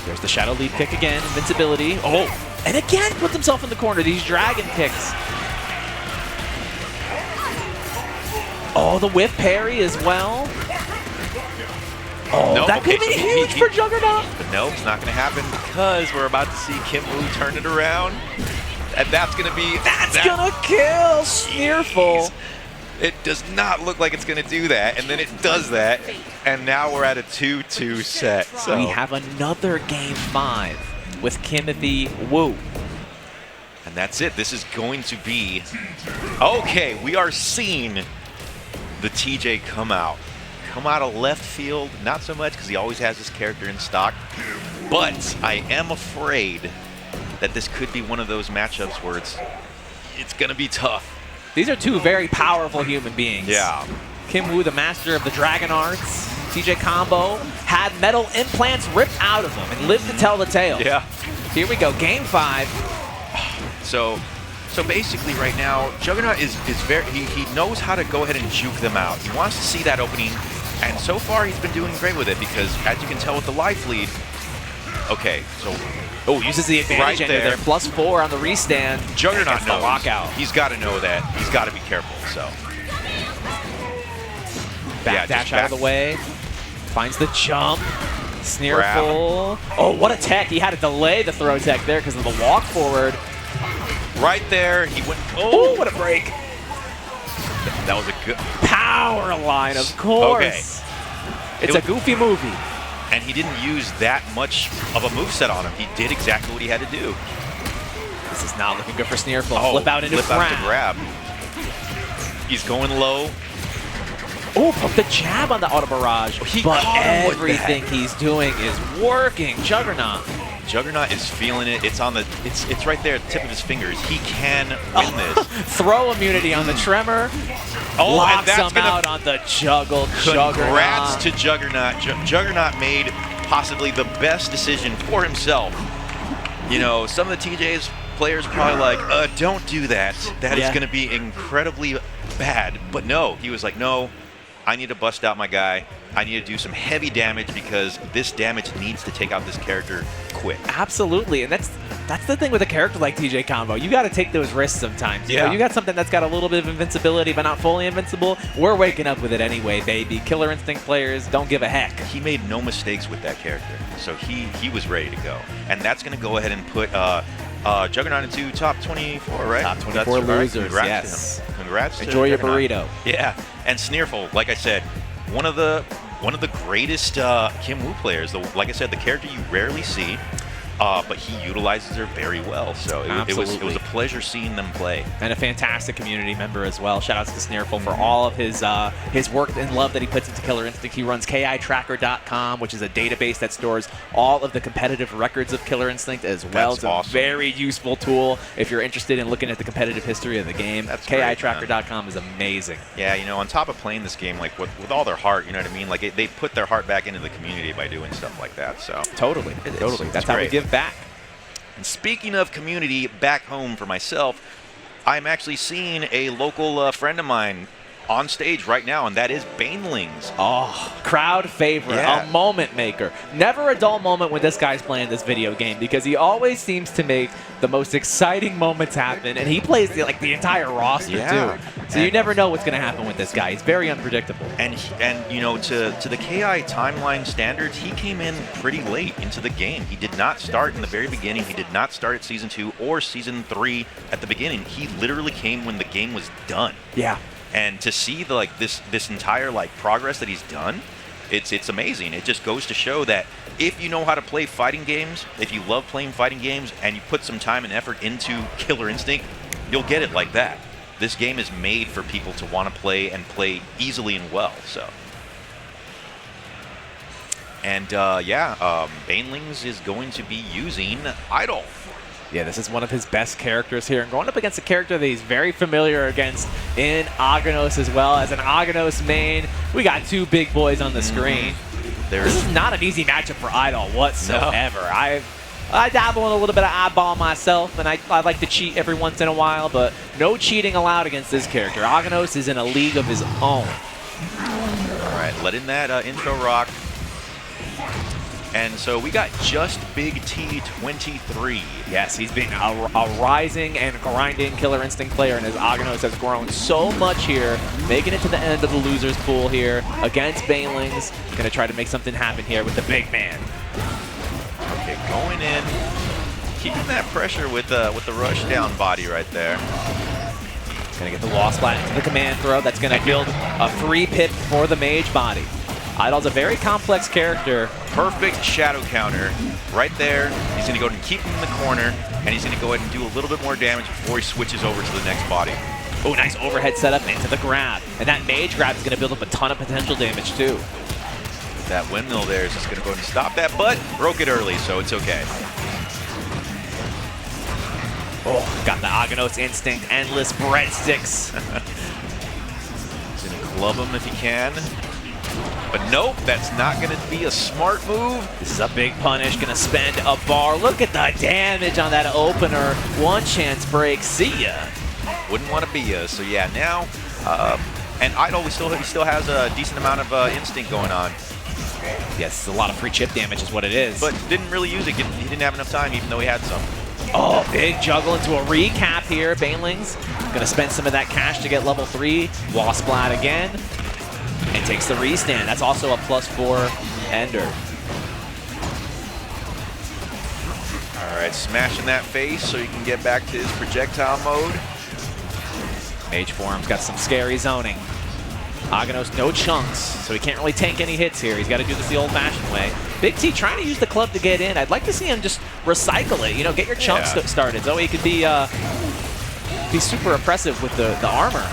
There's the Shadow Leap kick again. Invincibility. Oh, and again puts himself in the corner. These dragon kicks. Oh, the whiff parry as well. Oh, No, that could okay, be so huge for Juggernaut. But no, it's not going to happen because we're about to see Kim Woo turn it around. And that's going to be... That's going to kill Sneerful. It does not look like it's going to do that, and then it does that, and now we're at a 2-2 set. So We have another Game 5 with Kimothy Woo. And that's it. This is going to be... Okay, we are seeing the TJ come out. Come out of left field, not so much because he always has his character in stock, but I am afraid that this could be one of those matchups where it's going to be tough. These are two very powerful human beings. Yeah. Kim Woo, the master of the dragon arts. TJ Combo had metal implants ripped out of him and lived to tell the tale. Yeah. Here we go, Game 5. So basically right now, Juggernaut is very, he knows how to go ahead and juke them out. He wants to see that opening, and so far he's been doing great with it because as you can tell with the life lead, okay, so Oh, uses the advantage right ender there. there. +4 on the restand. Juggernaut Gets the knows. lockout. He's got to know that. He's got to be careful, so. Backdash out of the way. Finds the jump. Sneerful. Oh, what a tech. He had to delay the throw tech there because of the walk forward. Right there, he went, Oh, what a break. that was a good, Power line, of course. It's a goofy movie. and he didn't use that much of a moveset on him. He did exactly what he had to do. This is not looking good for Sneerful. Oh, Flip out into grab. He's going low. Oh, put the jab on the auto barrage. He but caught him with everything he's doing is working. Juggernaut. Juggernaut is feeling it. It's on the. It's right there at the tip of his fingers. He can win this. Throw immunity on the tremor. Oh, locks and that's him gonna out on the juggle. Congrats Juggernaut. to Juggernaut. Juggernaut made possibly the best decision for himself. You know, some of the TJ's players are probably like, don't do that. That is going to be incredibly bad. But no, he was like, no, I need to bust out my guy. I need to do some heavy damage because this damage needs to take out this character quick. Absolutely, and that's the thing with a character like DJ Combo. You got to take those risks sometimes. You know, you got something that's got a little bit of invincibility, but not fully invincible. We're waking up with it anyway, baby. Killer Instinct players don't give a heck. He made no mistakes with that character, so he was ready to go, and that's going to go ahead and put Juggernaut into top 24, right? Top 24 losers. Congrats yes. to him. Congrats. Enjoy your Juggernaut. burrito. Yeah, and Sneerful, like I said, one of the greatest Kim Woo players. Like I said, the character you rarely see, but he utilizes her very well. So it was a pleasure seeing them play. And a fantastic community member as well. Shout outs to Sneerful for all of his work and love that he puts into Killer Instinct. He runs KITracker.com, which is a database that stores all of the competitive records of Killer Instinct as well. That's awesome. A very useful tool if you're interested in looking at the competitive history of the game. KITracker.com is amazing. Yeah, you know, on top of playing this game like with all their heart, you know what I mean? Like they put their heart back into the community by doing stuff like that. So totally. That's how we give back. And speaking of community, back home for myself, I'm actually seeing a local friend of mine on stage right now, and that is Banelings. Oh, crowd favorite, Yeah. a moment maker. Never a dull moment when this guy's playing this video game because he always seems to make the most exciting moments happen, and he plays the entire roster too. So you never know what's going to happen with this guy. He's very unpredictable. And you know, to the KI timeline standards, he came in pretty late into the game. He did not start in the very beginning. He did not start at Season 2 or Season 3 at the beginning. He literally came when the game was done. Yeah. And to see this entire progress that he's done, it's amazing. It just goes to show that if you know how to play fighting games, if you love playing fighting games, and you put some time and effort into Killer Instinct, you'll get it like that. This game is made for people to want to play and play easily and well. So, and Banelings is going to be using Eyedol. Yeah, this is one of his best characters here. And going up against a character that he's very familiar against in Aganos as well. As an Aganos main, we got two big boys on the screen. This is not an easy matchup for Eyedol whatsoever. No. I dabble in a little bit of eyeball myself, and I like to cheat every once in a while, but no cheating allowed against this character. Aganos is in a league of his own. All right, let in that intro rock. And so we got just Big T 23. Yes, he's been a rising and grinding Killer Instinct player, and his Aganos has grown so much here, making it to the end of the losers pool here against Banelings. Gonna try to make something happen here with the big man. Okay, going in, keeping that pressure with the rush down body right there. Gonna get the wall splat into the command throw. That's gonna build a free pip for the mage body. Eyedol's a very complex character. Perfect shadow counter right there. He's going to go ahead and keep him in the corner, and he's going to go ahead and do a little bit more damage before he switches over to the next body. Oh, nice overhead setup into the grab. And that mage grab is going to build up a ton of potential damage too. That windmill there is just going to go ahead and stop that, but broke it early, so it's okay. Oh, got the Aganos instinct, endless breadsticks. He's going to club him if he can. But nope, that's not going to be a smart move. This is a big punish, going to spend a bar. Look at the damage on that opener. One chance break, see ya. Wouldn't want to be ya. So yeah, now, and Eyedol, he still has a decent amount of instinct going on. Yes, a lot of free chip damage is what it is. But didn't really use it. He didn't have enough time, even though he had some. Oh, big juggle into a recap here. Banelings going to spend some of that cash to get level 3. Wall splat again. And takes the restand. That's also a +4 ender. All right, smashing that face so he can get back to his projectile mode. Mage form's got some scary zoning. Aganos no chunks, so he can't really tank any hits here. He's got to do this the old-fashioned way. Big T trying to use the club to get in. I'd like to see him just recycle it. You know, get your chunks started. So he could be super oppressive with the armor.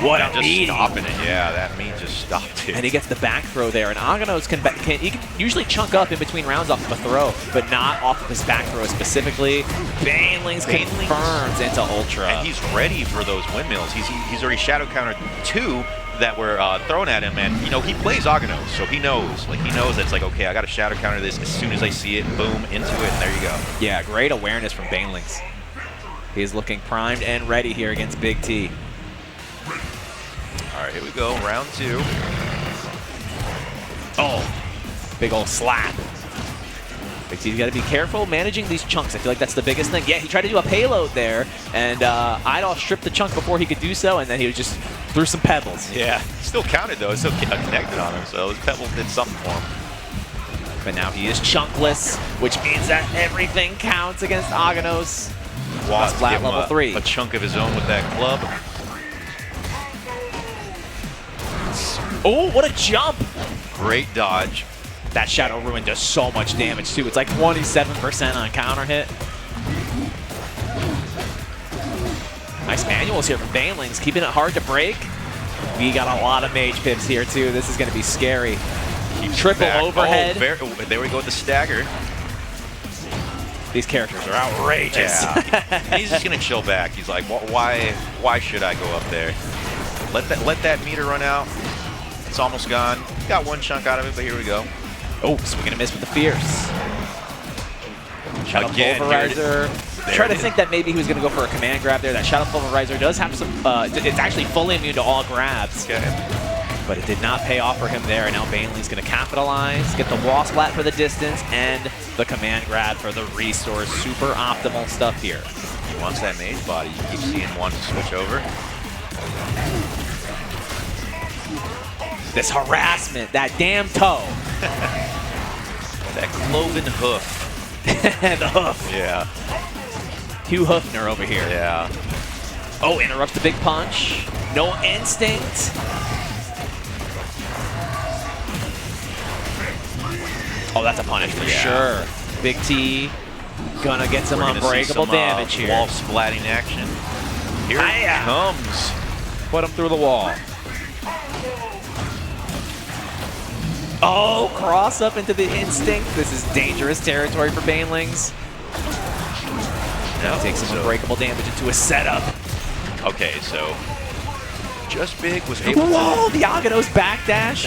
What a meat! Stopping it, yeah, that meat just stopped it. And he gets the back throw there, and Aganos he can usually chunk up in between rounds off of a throw, but not off of his back throw specifically. Banelings confirms into Ultra. And he's ready for those windmills. He's already shadow countered 2 that were thrown at him, and you know, he plays Aganos, so he knows. He knows that it's like, okay, I got to shadow counter this as soon as I see it, boom, into it, and there you go. Yeah, great awareness from Banelings. He is looking primed and ready here against Big T. right, here we go. Round 2. Oh, big old slap. Big T's got to be careful managing these chunks. I feel like that's the biggest thing. Yeah, he tried to do a payload there, and Eyedol stripped the chunk before he could do so, and then he just threw some pebbles. Yeah, still counted though. It still connected on him, so his pebble did something for him. But now he is chunkless, which means that everything counts against Aganos. Wasp Flat level 3. A chunk of his own with that club. Oh, what a jump! Great dodge. That Shadow Ruin does so much damage too. It's like 27% on counter hit. Nice manuals here from Banelings, keeping it hard to break. We got a lot of mage pips here too. This is going to be scary. Triple overhead. Oh, there we go with the stagger. These characters are outrageous. Yeah. He's just going to chill back. He's like, why should I go up there? Let that meter run out. It's almost gone. Got one chunk out of it, but here we go. Oh, swing and a miss with the Fierce. Shadow Pulverizer. Try to think that maybe he was going to go for a command grab there. That Shadow Pulverizer does have some, it's actually fully immune to all grabs. Okay. But it did not pay off for him there, and now Baneling's going to capitalize, get the wall splat for the distance, and the command grab for the resource. Super optimal stuff here. He wants that mage body. You keep seeing one switch over. This harassment, that damn toe. That cloven hoof. The hoof. Yeah. Hugh Hoofner over here. Yeah. Oh, interrupts the big punch. No instinct. Oh, that's a punish for sure. Big T gonna get some unbreakable damage here. Wall splatting action. Here it comes. Put him through the wall. Oh, cross up into the instinct. This is dangerous territory for Banelings. Now takes some unbreakable damage into a setup. Okay, so Just Big was able to... the Aganos backdash.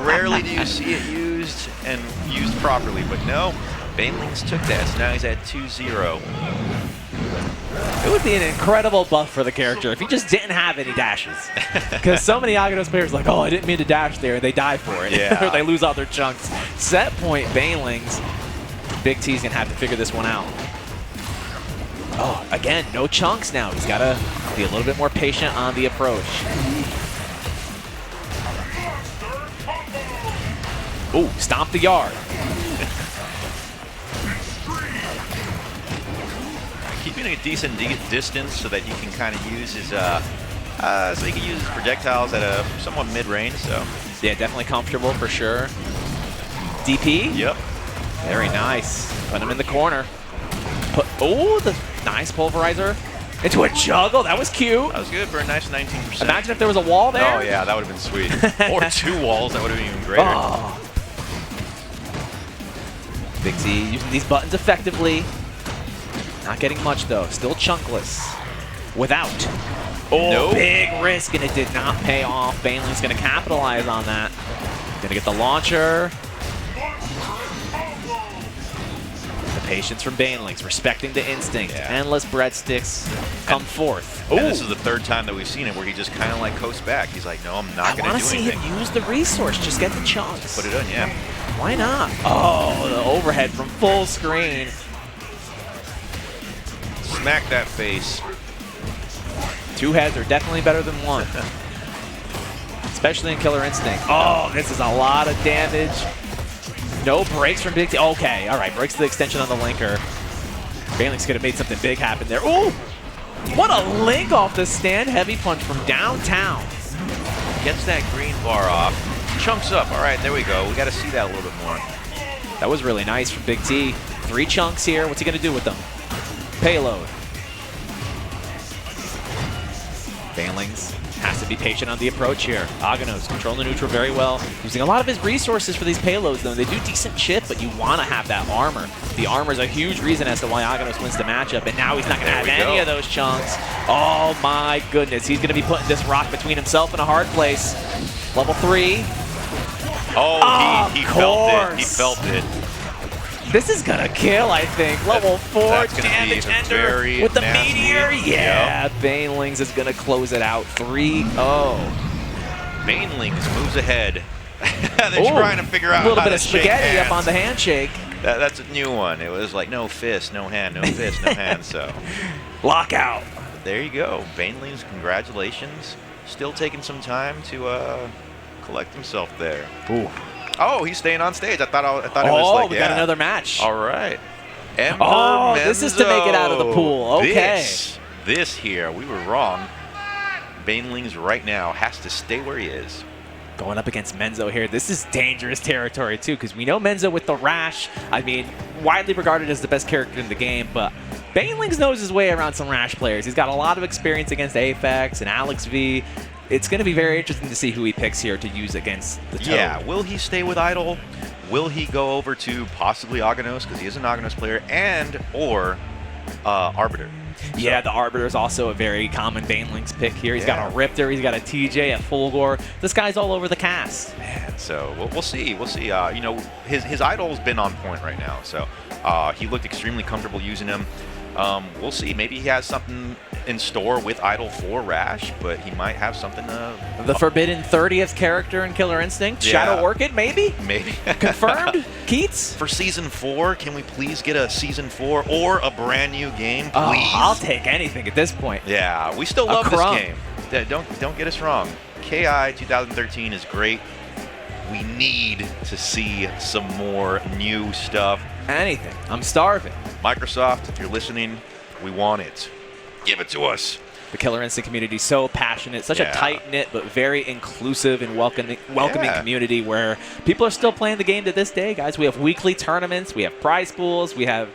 Rarely do you see it used and used properly, but no, Banelings took that, so now he's at 2-0. It would be an incredible buff for the character if he just didn't have any dashes. Because so many Aganos players are like, oh, I didn't mean to dash there, and they die for it. Yeah. Or they lose all their chunks. Set point Banelings. Big T's going to have to figure this one out. Oh, again, no chunks now. He's got to be a little bit more patient on the approach. Ooh, stomp the yard. Keeping a decent distance so that he can kind of use his so he can use his projectiles at a somewhat mid-range. So yeah, definitely comfortable for sure. DP. Yep. Very nice. Put him in the corner. Oh, the nice pulverizer into a juggle. That was cute. That was good for a nice 19%. Imagine if there was a wall there. Oh yeah, that would have been sweet. Or two walls, that would have been even greater. Oh. Big T using these buttons effectively. Not getting much though. Still chunkless. Without. Oh, no. Big risk, and it did not pay off. Baneling's going to capitalize on that. Going to get the launcher. The patience from Banelings, respecting the instinct. Yeah. Endless breadsticks come forth. And this is the third time that we've seen it where he just kind of like coasts back. He's like, no, I'm not going to do anything. I want to see him use the resource. Just get the chunks. Put it on, yeah. Why not? Oh, the overhead from full screen. Smack that face. Two heads are definitely better than one. Especially in Killer Instinct. Oh, this is a lot of damage. No breaks from Big T. Okay, all right, breaks the extension on the linker. Banelings could have made something big happen there. Ooh, what a link off the stand heavy punch from downtown. Gets that green bar off. Chunks up. All right, there we go. We got to see that a little bit more. That was really nice from Big T. 3 chunks here. What's he going to do with them? Payload. Banelings has to be patient on the approach here. Aganos controlling the neutral very well. Using a lot of his resources for these payloads, though. They do decent chip, but you want to have that armor. The armor is a huge reason as to why Aganos wins the matchup, and now he's not going to have any of those chunks. Oh my goodness. He's going to be putting this rock between himself and a hard place. Level 3. Oh, he felt it. He felt it. This is gonna kill, I think. Level 4 damage ender with the meteor. Yeah, Banelings is gonna close it out. 3-0. Banelings moves ahead. They're trying to figure out a little how bit to of spaghetti shake hands. up on the handshake. That's a new one. It was like no fist, no hand, no fist, no hand. So Lockout. there you go. Banelings, congratulations. Still taking some time to collect himself there. Ooh. Oh, he's staying on stage. I thought it was like, we got another match. All right. Emperor Oh, this is to make it out of the Menzo. pool. Okay. This here, we were wrong. Banelings right now has to stay where he is. Going up against Menzo here. This is dangerous territory, too, because we know Menzo with the Rash. I mean, widely regarded as the best character in the game, but Banelings knows his way around some Rash players. He's got a lot of experience against Aphex and Alex V. It's going to be very interesting to see who he picks here to use against the Toad. Yeah, will he stay with Eyedol? Will he go over to possibly Aganos, because he is an Aganos player, or Arbiter? Yeah, the Arbiter is also a very common Banelings pick here. He's got a Riptor, he's got a TJ, a Fulgor. This guy's all over the cast. Man, so we'll see. We'll see. You know, his Eyedol's been on point right now, so he looked extremely comfortable using him. We'll see. Maybe he has something in store with Eyedol for Rash, but he might have something. The forbidden 30th character in Killer Instinct, Yeah. Shadow Orchid, maybe? Maybe. Confirmed? Keats? For Season 4, can we please get a Season 4 or a brand new game, please? Oh, I'll take anything at this point. Yeah, we still love this crumb. game. Don't get us wrong. KI 2013 is great. We need to see some more new stuff. Anything. I'm starving. Microsoft, if you're listening, we want it. Give it to us. The Killer Instinct community is so passionate, such Yeah. a tight-knit but very inclusive and welcoming Yeah. community where people are still playing the game to this day, guys. We have weekly tournaments, we have prize pools, we have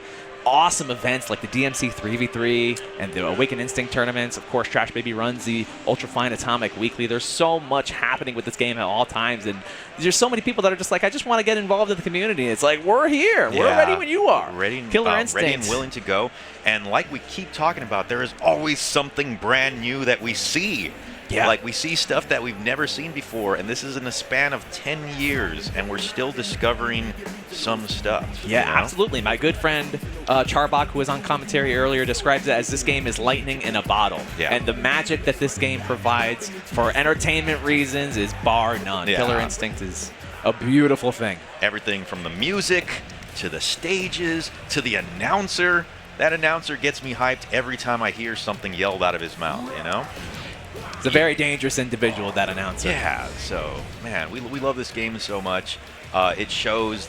awesome events like the DMC 3v3 and the Awaken Instinct tournaments. Of course, Trash Baby runs the Ultra Fine Atomic weekly. There's so much happening with this game at all times, and there's so many people that are just like, I just want to get involved in the community. It's like, we're here. We're ready when you are. Killer Instinct. Ready and willing to go. And like we keep talking about, there is always something brand new that we see. Yeah. Like, we see stuff that we've never seen before, and this is in a span of 10 years, and we're still discovering some stuff. Yeah, you know? absolutely. My good friend Charbak, who was on commentary earlier, describes it as this game is lightning in a bottle. Yeah. And the magic that this game provides for entertainment reasons is bar none. Yeah. Killer Instinct is a beautiful thing. Everything from the music, to the stages, to the announcer. That announcer gets me hyped every time I hear something yelled out of his mouth, you know? It's a very dangerous individual, that announcer. Yeah, so, man, we love this game so much. It shows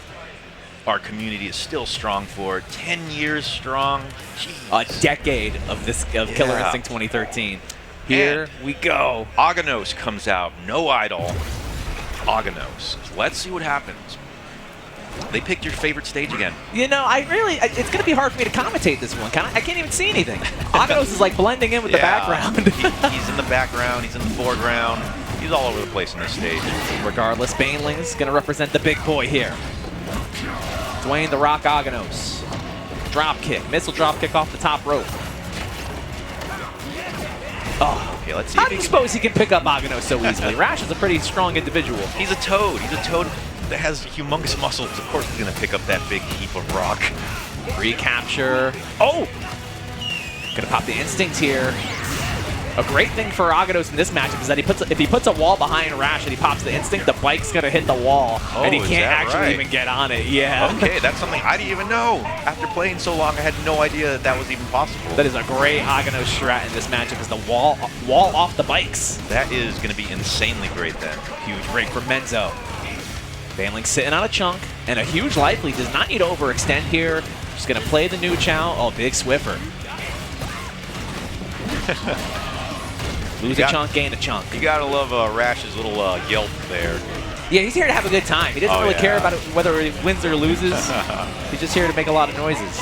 our community is still strong for it. 10 years strong. Jeez. A decade of Killer Instinct 2013. Here we go. Aganos comes out. No Eyedol. Aganos. Let's see what happens. They picked your favorite stage again. You know, it's going to be hard for me to commentate this one. I can't even see anything. Aganos is like blending in with the background. He's in the background. He's in the foreground. He's all over the place on this stage. Regardless, Banelings going to represent the big boy here. Dwayne the Rock Aganos. Drop kick. Missile drop kick off the top rope. Oh, Okay, let's see. how do you suppose he can pick up Aganos so easily? Rash is a pretty strong individual. He's a toad. He's a toad that has humongous muscles. Of course he's going to pick up that big heap of rock. Recapture. Oh! Gonna pop the instinct here. A great thing for Aganos in this matchup is that if he puts a wall behind Rash and he pops the instinct, the bike's gonna hit the wall, and he is can't that actually right? even get on it. Yeah. Okay, that's something I didn't even know. After playing so long, I had no idea that was even possible. That is a great Aganos strat in this matchup, is the wall off the bikes. That is going to be insanely great then. Huge break from Menzo. Banelings sitting on a chunk, and a huge life lead. Does not need to overextend here. Just gonna play the new Chow. Oh, big Swiffer. Lose a chunk, gain a chunk. You gotta love Rash's little yelp there. Yeah, he's here to have a good time. He doesn't really care about it, whether he wins or loses. He's just here to make a lot of noises.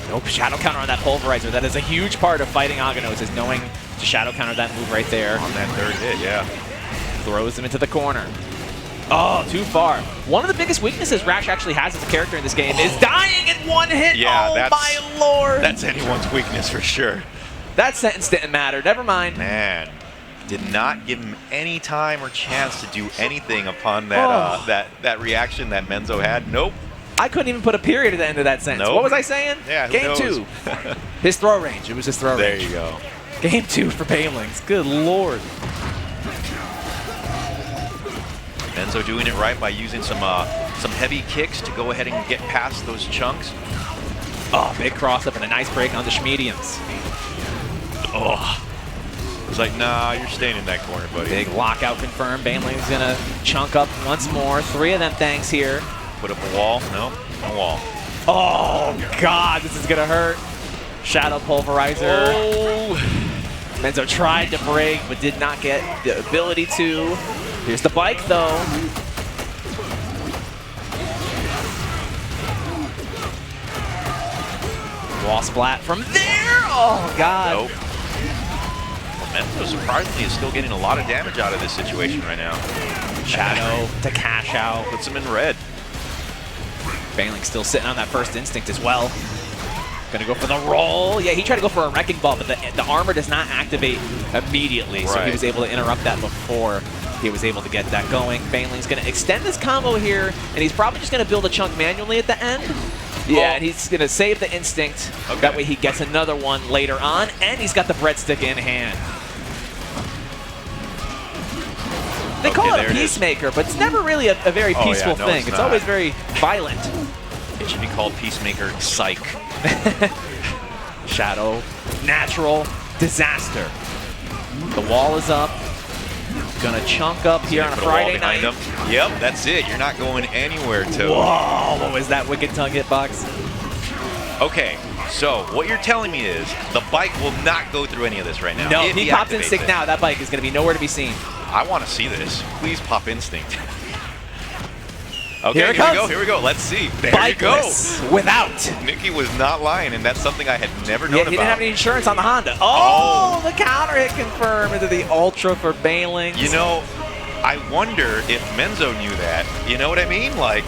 Nope, shadow counter on that pulverizer. That is a huge part of fighting Aganos, is knowing to shadow counter that move right there. On that third hit, yeah. Throws him into the corner. Oh, too far. One of the biggest weaknesses Rash actually has as a character in this game is dying in one hit. Yeah, oh, my lord. That's anyone's weakness for sure. That sentence didn't matter. Never mind. Man, did not give him any time or chance to do anything upon that that reaction that Menzo had. Nope. I couldn't even put a period at the end of that sentence. Nope. What was I saying? Yeah, who Game knows? 2. His throw range. It was his throw range. There you go. Game 2 for Banelings. Good lord. Menzo doing it right by using some heavy kicks to go ahead and get past those chunks. Oh, big cross up and a nice break on the mediums. Oh. It's like, nah, you're staying in that corner, buddy. Big lockout confirmed. Banelings gonna chunk up once more. 3 of them thanks here. Put up a wall. No, no wall. Oh, God, this is gonna hurt. Shadow Pulverizer. Oh. Menzo tried to break, but did not get the ability to. Here's the bike, though. Wall splat from there. Oh, God. Nope. Menzo surprisingly is still getting a lot of damage out of this situation right now. Shadow to cash out. Puts him in red. Banelings still sitting on that first instinct as well. Gonna go for the roll. Yeah, he tried to go for a wrecking ball, but the armor does not activate immediately, so he was able to interrupt that before he was able to get that going. Banelings gonna extend this combo here, and he's probably just gonna build a chunk manually at the end. Yeah, and he's gonna save the instinct. Okay. That way he gets another one later on, and he's got the breadstick in hand. They call it a peacemaker, but it's never really a very peaceful thing. It's always very violent. It should be called Peacemaker Psych. Shadow, natural, disaster. The wall is up. Gonna chunk up here on a Friday night. Yep, that's it. You're not going anywhere, Toad. Whoa, what was that wicked tongue hitbox? Okay, so what you're telling me is the bike will not go through any of this right now. No, if he pops Instinct now, that bike is gonna be nowhere to be seen. I want to see this. Please pop Instinct. Okay, here we go. Let's see. There you go. Without. Nikki was not lying, and that's something I had never known about. He didn't have any insurance on the Honda. Oh, the counter hit confirmed into the Ultra for Banelings. You know, I wonder if Menzo knew that. You know what I mean? Like,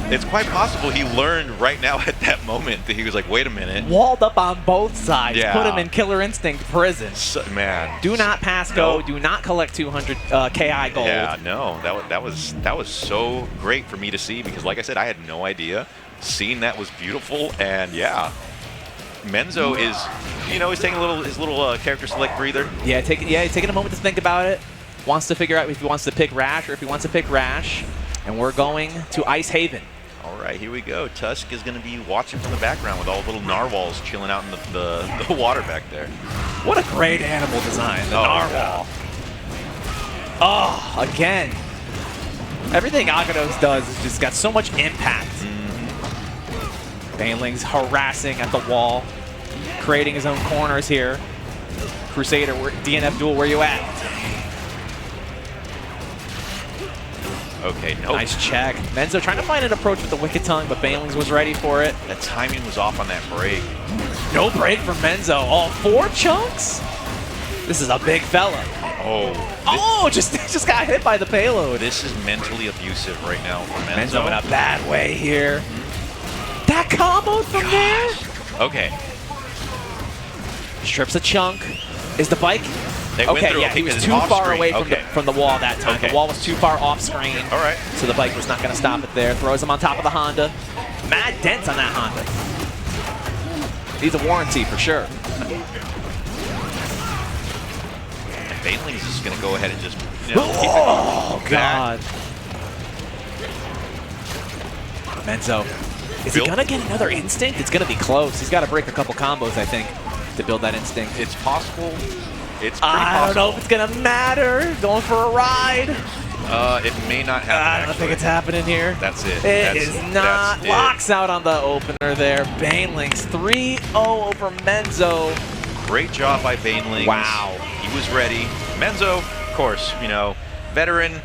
it's quite possible he learned right now at that moment that he was like, wait a minute. Walled up on both sides. Yeah. Put him in Killer Instinct prison. Man. Do not pass go. Do not collect 200 KI gold. Yeah, no. That was so great for me to see because, like I said, I had no idea. Seeing that was beautiful, and yeah. Menzo is, you know, he's taking his little character select breather. Yeah, he's taking a moment to think about it. Wants to figure out if he wants to pick Rash or if he wants to pick Rash. And we're going to Ice Haven. All right, here we go. Tusk is going to be watching from the background with all the little narwhals chilling out in the water back there. What a great animal design, the narwhal. Oh, again. Everything Aganos does has just got so much impact. Banelings harassing at the wall, creating his own corners here. Crusader, DNF duel, where you at? Okay, nope. Nice check. Menzo trying to find an approach with the Wicked Tongue, but Banelings was ready for it. That timing was off on that break. No break for Menzo. All 4 chunks? This is a big fella. Oh. Just got hit by the payload. This is mentally abusive right now for Menzo. Menzo in a bad way here. That combo from there? Okay. Strips a chunk. Is the bike? They went through, he was too far away from the wall that time. The wall was too far off screen. All right. So the bike was not going to stop it there. Throws him on top of the Honda. Mad dents on that Honda. Needs a warranty for sure. And Banelings is just going to go ahead and just, you know, oh, God. Menzo. Is he going to get another instinct? It's going to be close. He's got to break a couple combos, I think, to build that instinct. It's possible. It's pretty possible. I don't know if it's going to matter. Going for a ride. It may not happen, I don't think it's happening here. That's it. It is not. Locks out on the opener there. Banelings 3-0 over Menzo. Great job by Banelings. Wow. He was ready. Menzo, of course, you know, veteran.